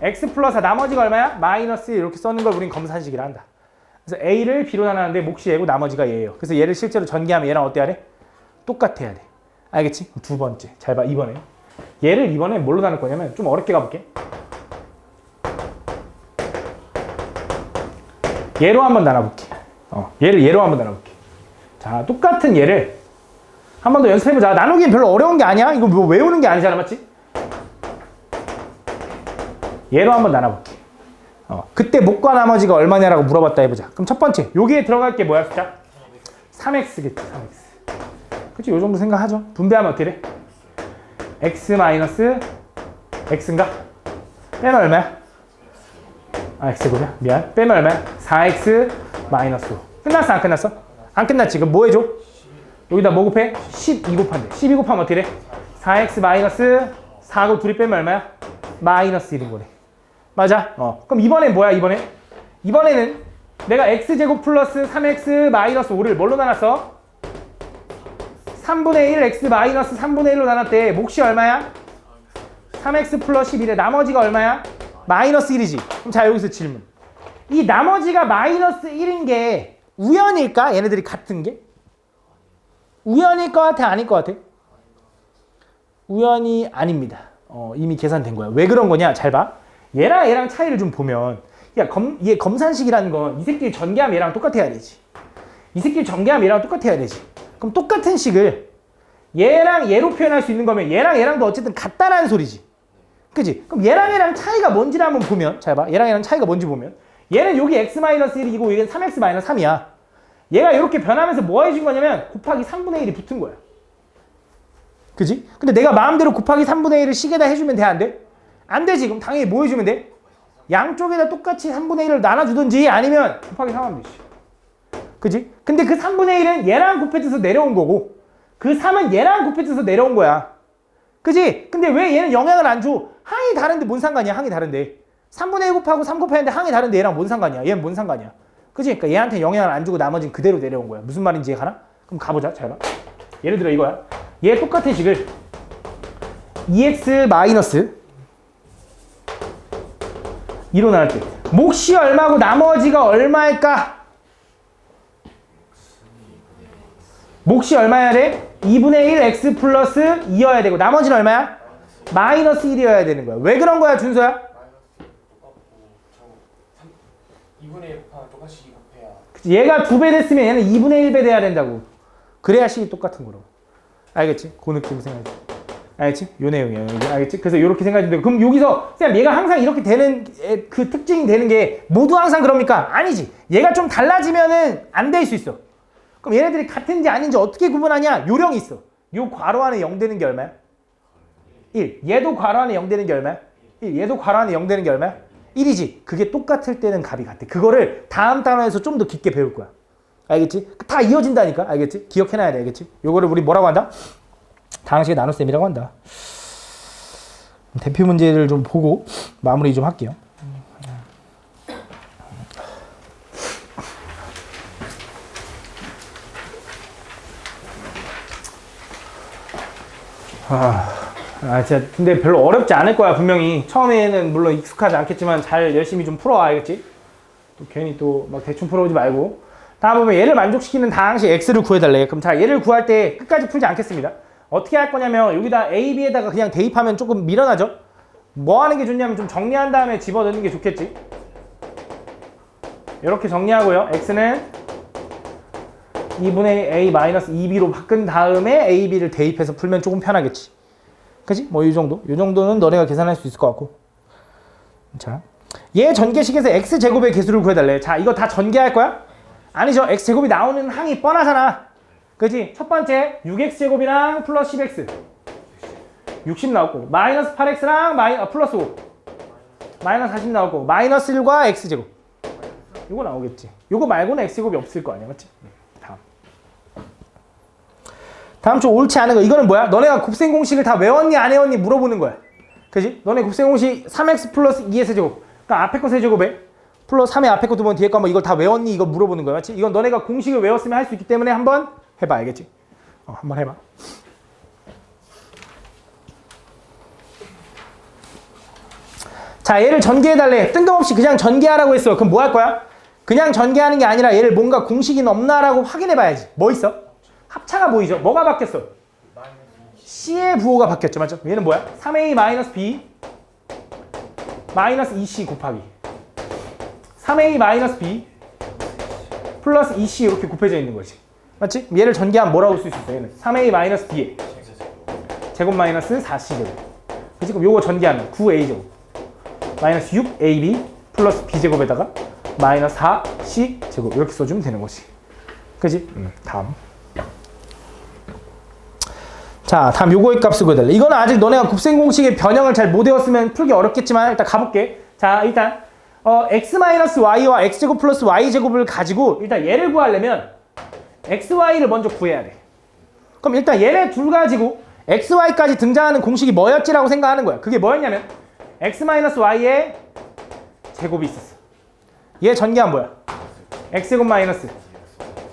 x 플러스 나머지가 얼마야? 마이너스 1 이렇게 써는 걸 우린 검산식이라 한다. 그래서 a를 b로 나누는데 몫이 얘고 나머지가 얘예요. 그래서 얘를 실제로 전개하면 얘랑 어때야 돼? 똑같아야 돼. 알겠지? 두 번째. 잘 봐. 이번에. 얘를 이번에 뭘로 나눌 거냐면 좀 어렵게 가볼게. 얘로 한번 나눠볼게. 얘를 얘로 한번 나눠볼게. 자, 똑같은 얘를 한 번 더 연습해보자. 나누기는 별로 어려운 게 아니야. 이거 뭐 외우는 게 아니잖아. 맞지? 얘로 한번 나눠볼게. 그때 목과 나머지가 얼마냐라고 물어봤다 해보자. 그럼 첫 번째, 여기에 들어갈 게 뭐야, 숫자? 3x겠지, 3x. 그치? 요 정도 생각하죠? 분배하면 어떻게 돼? x 마이너스 x인가? 빼면 얼마야? 아, x구나. 미안. 빼면 얼마야? 4x 마이너스 5. 끝났어, 안 끝났어? 안 끝났지. 그럼 뭐 해줘? 여기다 뭐 곱해? 12 곱한대. 12 곱하면 어떻게 돼? 4x 마이너스 4고 둘이 빼면 얼마야? 마이너스 1인 거네. 맞아? 그럼 이번엔 뭐야, 이번에? 이번에는 내가 x제곱 플러스 3x 마이너스 5를 뭘로 나눴어? 3분의 1 x 마이너스 3분의 1로 나눴대. 몫이 얼마야? 3x 플러스 11에 나머지가 얼마야? 마이너스 1이지. 그럼 자, 여기서 질문. 이 나머지가 마이너스 1인 게 우연일까? 얘네들이 같은 게? 우연일 것 같아? 아닐 것 같아? 우연이 아닙니다. 이미 계산된 거야. 왜 그런 거냐? 잘 봐. 얘랑 얘랑 차이를 좀 보면, 야, 얘 검산식이라는 건 이 새끼를 전개하면 얘랑 똑같아야 되지. 이 새끼를 전개하면 얘랑 똑같아야 되지. 그럼 똑같은 식을 얘랑 얘로 표현할 수 있는 거면 얘랑 얘랑도 어쨌든 같다라는 소리지. 그지? 그럼 얘랑 얘랑 차이가 뭔지를 한번 보면, 잘 봐. 얘랑 얘랑 차이가 뭔지 보면, 얘는 여기 x-1이고 얘는 3x-3이야. 얘가 이렇게 변하면서 뭐 해준 거냐면 곱하기 3분의 1이 붙은 거야. 그지? 근데 내가 마음대로 곱하기 3분의 1을 식에다 해주면 돼, 안 돼? 안 되지. 그럼 당연히 뭐 해주면 돼? 양쪽에다 똑같이 3분의 1을 나눠주든지 아니면 곱하기 3하면 되지. 그지? 근데 그 3분의 1은 얘랑 곱해져서 내려온 거고 그 3은 얘랑 곱해져서 내려온 거야. 그지? 근데 왜 얘는 영향을 안 줘? 항이 다른데 뭔 상관이야? 항이 다른데. 3분의 1 곱하고 3 곱했는데 항이 다른데 얘랑 뭔 상관이야? 얘는 뭔 상관이야? 그지? 그러니까 얘한테 영향을 안 주고 나머지는 그대로 내려온 거야. 무슨 말인지 이해가나? 그럼 가보자. 잘 봐. 예를 들어 이거야. 얘 똑같은 식을 2x 마이너스 2로 나눌 때 몫이 얼마고 나머지가 얼마일까? 몫이 얼마여야 돼? 2분의 1 x 플러스 2여야 되고 나머지는 얼마야? 마이너스 1이어야 되는 거야. 왜 그런 거야, 준서야? 마이너스 똑같고 저 2분의 1 곱하면 똑같이 2 곱해야. 얘가 2배 됐으면 얘는 2분의 1배 돼야 된다고. 그래야 식이 똑같은 거로. 알겠지? 그 느낌 생각해. 알겠지? 요 내용이야. 알겠지? 그래서 이렇게 생각하면 돼. 그럼 여기서 쌤 얘가 항상 이렇게 되는 그 특징이 되는 게 모두 항상 그럽니까? 아니지. 얘가 좀 달라지면은 안 될 수 있어. 그럼 얘네들이 같은지 아닌지 어떻게 구분하냐? 요령이 있어. 요 괄호 안에 0 되는 게 얼마야? 1. 얘도 괄호 안에 0 되는 게 얼마야? 1. 얘도 괄호 안에 0 되는 게 얼마야? 1이지. 그게 똑같을 때는 값이 같아. 그거를 다음 단원에서 좀 더 깊게 배울 거야. 알겠지? 다 이어진다니까. 알겠지? 기억해놔야 돼. 알겠지? 요거를 우리 뭐라고 한다? 다음 시간에 나눗셈이라고 한다. 대표 문제를 좀 보고 마무리 좀 할게요. 진짜 근데 별로 어렵지 않을 거야 분명히. 처음에는 물론 익숙하지 않겠지만 잘 열심히 좀 풀어. 알겠지? 또 괜히 또 막 대충 풀어오지 말고. 다음 보면 얘를 만족시키는 다항식 x를 구해달래. 그럼 자, 얘를 구할 때 끝까지 풀지 않겠습니다. 어떻게 할 거냐면 여기다 a, b에다가 그냥 대입하면 조금 밀어나죠? 뭐 하는 게 좋냐면 좀 정리한 다음에 집어넣는 게 좋겠지? 이렇게 정리하고요. x는 2분의 a-2b로 바꾼 다음에 a, b를 대입해서 풀면 조금 편하겠지. 그치? 뭐 이 정도? 이 정도는 너네가 계산할 수 있을 것 같고. 자, 얘 전개식에서 x제곱의 개수를 구해달래. 자, 이거 다 전개할 거야? 아니죠. x제곱이 나오는 항이 뻔하잖아. 그치? 첫 번째 6x제곱이랑 플러스 10x 60 나오고 마이너스 8x랑 플러스 5 마이너스 40 나오고 마이너스 1과 x제곱 요거 나오겠지. 요거 말고는 x제곱이 없을 거 아니야. 맞지? 다음 좀 옳지 않은 거. 이거는 뭐야? 너네가 곱셈 공식을 다 외웠니 안 외웠니 물어보는 거야. 그지? 너네 곱셈 공식 3x 플러스 2의 세제곱. 그러니까 앞에 거 세제곱에 플러스 3의 앞에 거 두번 뒤에 거 한번 이걸 다 외웠니? 이거 물어보는 거야. 맞지? 이건 너네가 공식을 외웠으면 할 수 있기 때문에 한번 해봐. 알겠지? 한번 해봐. 자, 얘를 전개해달래. 뜬금없이 그냥 전개하라고 했어. 그럼 뭐 할 거야? 그냥 전개하는 게 아니라 얘를 뭔가 공식이 없나라고 확인해봐야지. 뭐 있어? 합차가 보이죠? 뭐가 바뀌었어? C의 부호가 바뀌었죠. 맞죠? 얘는 뭐야? 3A-B 마이너스 2C 곱하기 3A-B 플러스 2C 이렇게 곱해져 있는 거지. 맞지? 얘를 전개하면 뭐라고 쓸 수 있어? 얘는 3A-B에 제곱 마이너스 4C 제곱. 그치? 그럼 요거 전개하면 9A 제곱 마이너스 6AB 플러스 B 제곱에다가 마이너스 4C 제곱 이렇게 써주면 되는 거지. 그치? 다음. 자, 다음 요거의 값을 구해달래. 이거는 아직 너네가 곱셈 공식의 변형을 잘 못 외웠으면 풀기 어렵겠지만 일단 가볼게. 자, 일단 x-y와 x제곱 플러스 y제곱을 가지고 일단 얘를 구하려면 xy를 먼저 구해야 돼. 그럼 일단 얘네 둘 가지고 xy까지 등장하는 공식이 뭐였지라고 생각하는 거야. 그게 뭐였냐면 x-y의 제곱이 있었어. 얘 전개한 뭐야? x제곱 마이너스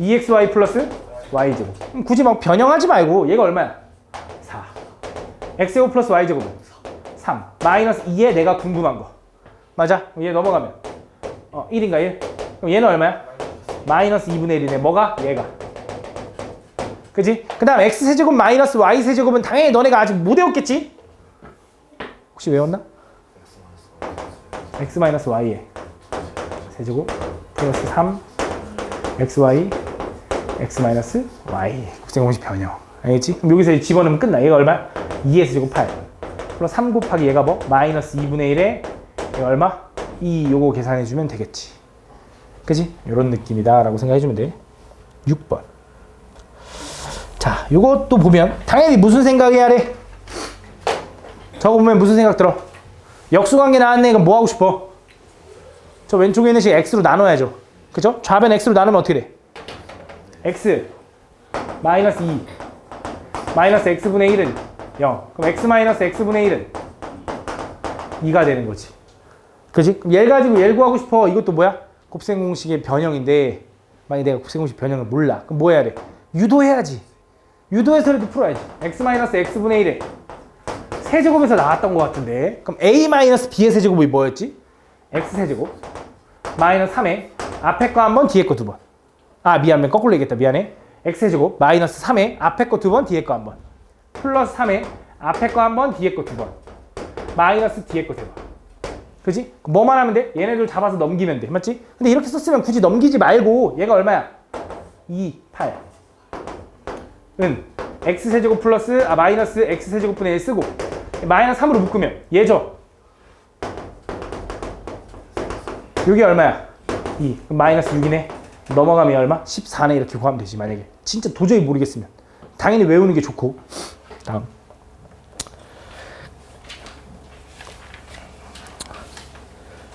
2xy 플러스 y제곱. 그럼 굳이 막 변형하지 말고 얘가 얼마야? 4. x제곱 플러스 y제곱은 3. 마이너스 2에 내가 궁금한 거. 맞아? 얘 넘어가면 1인가 1? 그럼 얘는 얼마야? 마이너스 2분의 1이네. 뭐가? 얘가. 그지? 그 다음 x세제곱 마이너스 y세제곱은 당연히 너네가 아직 못 외웠겠지? 혹시 외웠나? x 마이너스 y에 세제곱 플러스 3 xy x 마이너스 y 곱셈 공식 변형. 알겠지? 그럼 여기서 집어넣으면 끝나. 얘가 얼마야? 2의 세제곱 8 플러스 3 곱하기 얘가 뭐? 마이너스 2분의 1에 얘가 얼마? 2 요거 계산해주면 되겠지. 그지? 요런 느낌이다 라고 생각해주면 돼. 6번. 자, 요것도 보면 당연히 무슨 생각해야 돼? 저거 보면 무슨 생각 들어? 역수관계 나왔네. 그럼 뭐 하고 싶어? 저 왼쪽에 있는 식 x로 나눠야죠. 그죠? 좌변 x로 나누면 어떻게 돼? x 마이너스 2 마이너스 x분의 1은 0. 그럼 x 마이너스 x분의 1은 2가 되는 거지. 그지? 그럼 얘를 가지고 얘를 구하고 싶어. 이것도 뭐야? 곱셈 공식의 변형인데 만약에 내가 곱셈 공식 변형을 몰라. 그럼 뭐 해야 돼? 유도해야지. 유도해서라도 풀어야지. x 마이너스 x분의 1에 세제곱에서 나왔던 것 같은데 그럼 a 마이너스 b의 세제곱이 뭐였지? x 세제곱 마이너스 3에 앞에 거 한 번 뒤에 거 두 번. 아 미안해. 거꾸로 얘기했다. 미안해. x 세제곱 마이너스 3에 앞에 거 두 번 뒤에 거 한 번 플러스 3에 앞에 거 한 번 뒤에 거 두 번 마이너스 뒤에 거 세 번. 그지? 뭐만 하면 돼? 얘네들 잡아서 넘기면 돼. 맞지? 근데 이렇게 썼으면 굳이 넘기지 말고 얘가 얼마야? 2, 8 은 x세제곱 플러스 마이너스 x세제곱분의 1 쓰고 마이너스 3으로 묶으면 얘죠? 여기 얼마야? 2 그럼 마이너스 6이네. 넘어가면 얼마? 14네. 이렇게 구하면 되지. 만약에 진짜 도저히 모르겠으면 당연히 외우는 게 좋고. 다음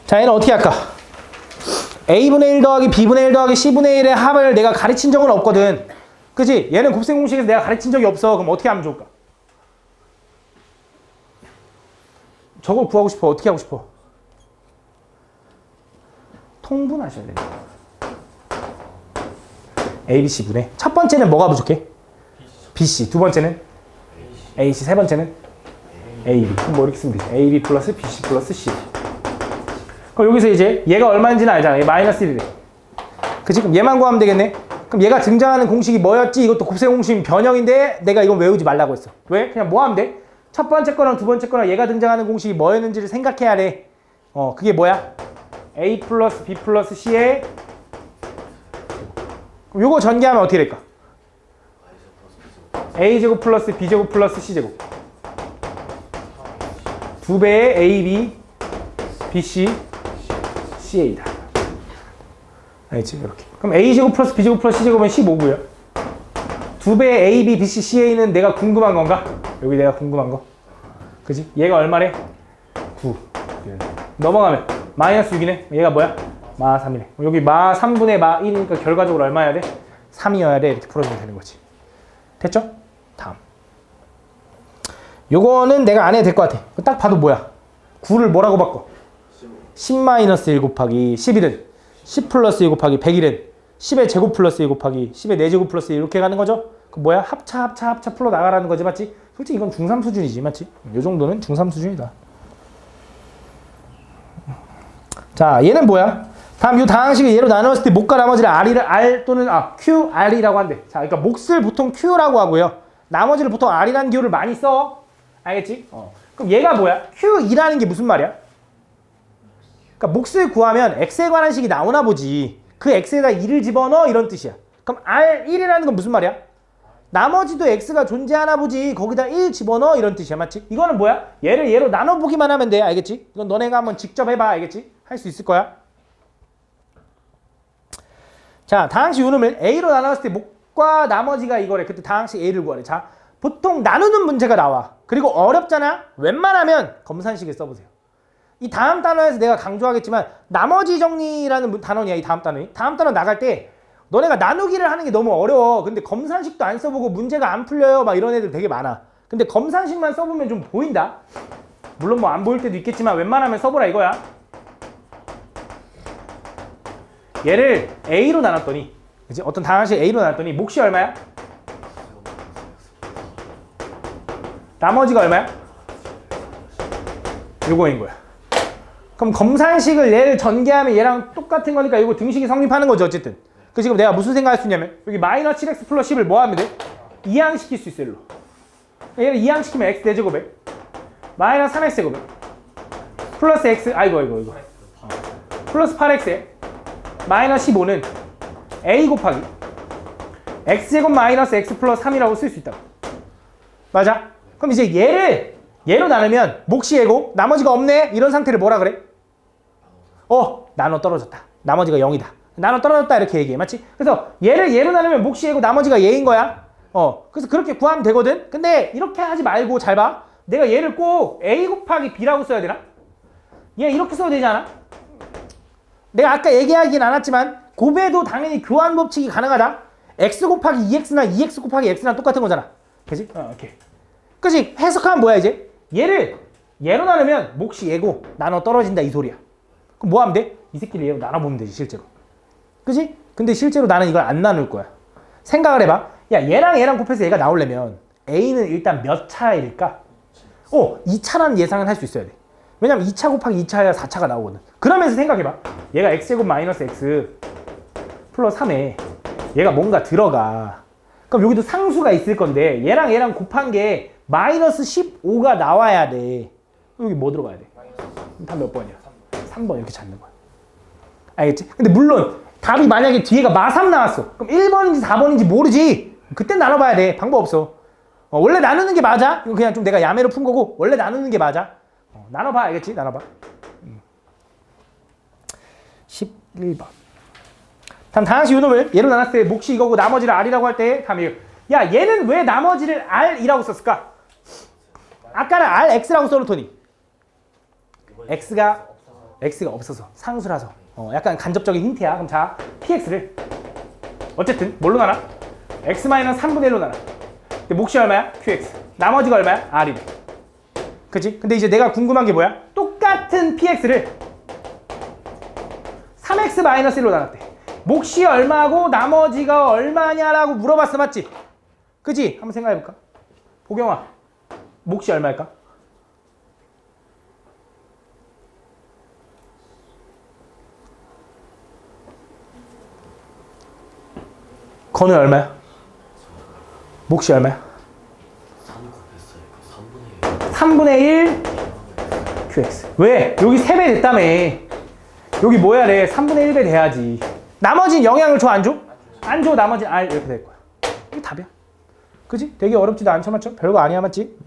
자, 얘는 어떻게 할까? a분의 1 더하기 b분의 1 더하기 c분의 1의 합을 내가 가르친 적은 없거든. 그치? 얘는 곱셈 공식에서 내가 가르친 적이 없어. 그럼 어떻게 하면 좋을까? 저걸 구하고 싶어. 어떻게 하고 싶어? 통분하셔야 돼요. a, b, c 분의 첫 번째는 뭐가 부족해? bc. 두 번째는 ac. 세 번째는 ab. 그럼 뭐 이렇게 쓰면 되지? ab 플러스 bc 플러스 c. 그럼 여기서 이제 얘가 얼마인지는 알잖아. 얘 마이너스 1이래. 그치? 그럼 얘만 구하면 되겠네. 그럼 얘가 등장하는 공식이 뭐였지? 이것도 곱셈 공식 변형인데 내가 이건 외우지 말라고 했어. 왜? 그냥 뭐 하면 돼? 첫 번째 거랑 두 번째 거랑 얘가 등장하는 공식이 뭐였는지를 생각해야 돼. 그게 뭐야? a 플러스 b 플러스 c의 그럼 요거 전개하면 어떻게 될까? a제곱 플러스 b제곱 플러스 c제곱 2배의 ab, bc, ca다. 알겠지? 이렇게. 그럼 a제곱 플러스 b제곱 플러스 c제곱은 15고요. 2배의 a, b, b, c, ca는 내가 궁금한 건가? 여기 내가 궁금한 거. 그지? 얘가 얼마래? 9. 넘어가면 마이너스 6이네. 얘가 뭐야? 마 3이네. 여기 마 3분의 마 1이니까 결과적으로 얼마여야 돼? 3이어야 돼. 이렇게 풀어주면 되는 거지. 됐죠? 다음. 요거는 내가 안 해도 될 것 같아. 딱 봐도 뭐야? 9를 뭐라고 바꿔? 10-1 곱하기 11은 10 플러스 1 곱하기 100일은 10의 제곱 플러스 1 곱하기 10의 4제곱 플러스 1 이렇게 가는 거죠? 그 뭐야? 합차 풀어 나가라는 거지, 맞지? 솔직히 이건 중3 수준이지, 맞지? 요 정도는 중3 수준이다. 자, 얘는 뭐야? 다음 요 다항식을 얘로 나눴을 때 목과 나머지를 R 또는 Q, R이라고 한대. 자, 그러니까 몫을 보통 Q라고 하고요. 나머지를 보통 R이라는 기호를 많이 써. 알겠지? 그럼 얘가 뭐야? Q2라는 게 무슨 말이야? 그러니까 몫을 구하면 X에 관한 식이 나오나 보지. 그 X에다 2를 집어넣어 이런 뜻이야. 그럼 R1이라는 건 무슨 말이야? 나머지도 X가 존재하나 보지. 거기다 1 집어넣어 이런 뜻이야. 맞지? 이거는 뭐야? 얘를 얘로 나눠보기만 하면 돼. 알겠지? 이건 너네가 한번 직접 해봐. 알겠지? 할 수 있을 거야. 자, 다항식 요놈을 A로 나눴을 때 목과 나머지가 이거래. 그때 다항식 A를 구하래. 자, 보통 나누는 문제가 나와. 그리고 어렵잖아? 웬만하면 검산식을 써보세요. 이 다음 단원에서 내가 강조하겠지만 나머지 정리라는 단원이야. 이 다음 단원이. 다음 단원 나갈 때 너네가 나누기를 하는 게 너무 어려워. 근데 검산식도 안 써보고 문제가 안 풀려요. 막 이런 애들 되게 많아. 근데 검산식만 써보면 좀 보인다. 물론 뭐 안 보일 때도 있겠지만 웬만하면 써보라 이거야. 얘를 A로 나눴더니, 그치? 어떤 다항식 A로 나눴더니 몫이 얼마야? 나머지가 얼마야? 요거인 거야. 그럼 검산식을 얘를 전개하면 얘랑 똑같은 거니까 이거 등식이 성립하는 거죠 어쨌든. 그 지금 내가 무슨 생각할 수 있냐면 여기 마이너스 7x 플러스 10을 뭐 하면 돼? 이항시킬 수 있어 일로. 얘를 이항시키면 x 대제곱에 마이너스 3x 제곱에 플러스 x 이거 플러스 8x에 마이너스 15는 a 곱하기 x제곱 마이너스 x 플러스 3이라고 쓸 수 있다. 맞아? 그럼 이제 얘로 나누면 몫이 얘고 나머지가 없네 이런 상태를 뭐라 그래? 나눠 떨어졌다. 나머지가 0이다. 나눠 떨어졌다 이렇게 얘기해. 맞지? 그래서 얘로 나누면 몫이 얘고 나머지가 얘인 거야. 그래서 그렇게 구하면 되거든. 근데 이렇게 하지 말고 잘 봐. 내가 얘를 꼭 a 곱하기 b라고 써야 되나? 얘 이렇게 써도 되지 않아? 내가 아까 얘기하긴 않았지만 곱해도 당연히 교환 법칙이 가능하다. x 곱하기 2x나 2x 곱하기 x랑 똑같은 거잖아. 그지? 오케이. 그지? 해석하면 뭐야 이제? 얘로 나누면 몫이 얘고 나눠 떨어진다 이 소리야. 그럼 뭐 하면 돼? 이 새끼를 얘로 나눠보면 되지 실제로. 그지? 근데 실제로 나는 이걸 안 나눌 거야. 생각을 해봐. 야 얘랑 곱해서 얘가 나오려면 A는 일단 몇 차일까? 2차라는 예상은 할 수 있어야 돼. 왜냐면 2차 곱하기 2차야 4차가 나오거든. 그러면서 생각해봐. 얘가 x제곱 마이너스 x 플러스 3에 얘가 뭔가 들어가. 그럼 여기도 상수가 있을 건데 얘랑 곱한 게 마이너스 15가 나와야 돼. 여기 뭐 들어가야 돼? 다 몇 번이야? 3번 이렇게 찾는 거야. 알겠지? 근데 물론 답이 만약에 뒤에가 마3 나왔어. 그럼 1번인지 4번인지 모르지. 그땐 나눠봐야 돼. 방법 없어. 원래 나누는 게 맞아. 이거 그냥 좀 내가 야매로 푼 거고 원래 나누는 게 맞아. 나눠봐. 알겠지? 나눠봐. 11번. 다음 다항식 요놈을 얘로 나눴을 때 몫이 이거고 나머지를 r이라고 할 때 다음 이거. 야 얘는 왜 나머지를 r이라고 썼을까? 아까는 rx라고 써놓더니 x가 없어서 상수라서 약간 간접적인 힌트야. 그럼 자 px를 어쨌든 뭘로 나눠? x-3분의 1로 나눠. 근데 몫이 얼마야? qx. 나머지가 얼마야? r이래. 그치? 근데 이제 내가 궁금한 게 뭐야? 똑같은 px를 3x-1로 나눴대. 몫이 얼마고 나머지가 얼마냐라고 물어봤어. 맞지? 그치? 한번 생각해볼까? 보경아, 몫이 얼마일까? 건은 얼마야? 몫이 얼마야? 3분의 1 qx. 왜? 여기 3배 됐다며. 여기 뭐야 래 3분의 1배 돼야지. 나머지는 영향을 줘 안 줘? 안 줘. 나머지는 r 이렇게 될 거야. 이게 답이야. 그지? 되게 어렵지도 않죠 맞죠? 별거 아니야 맞지?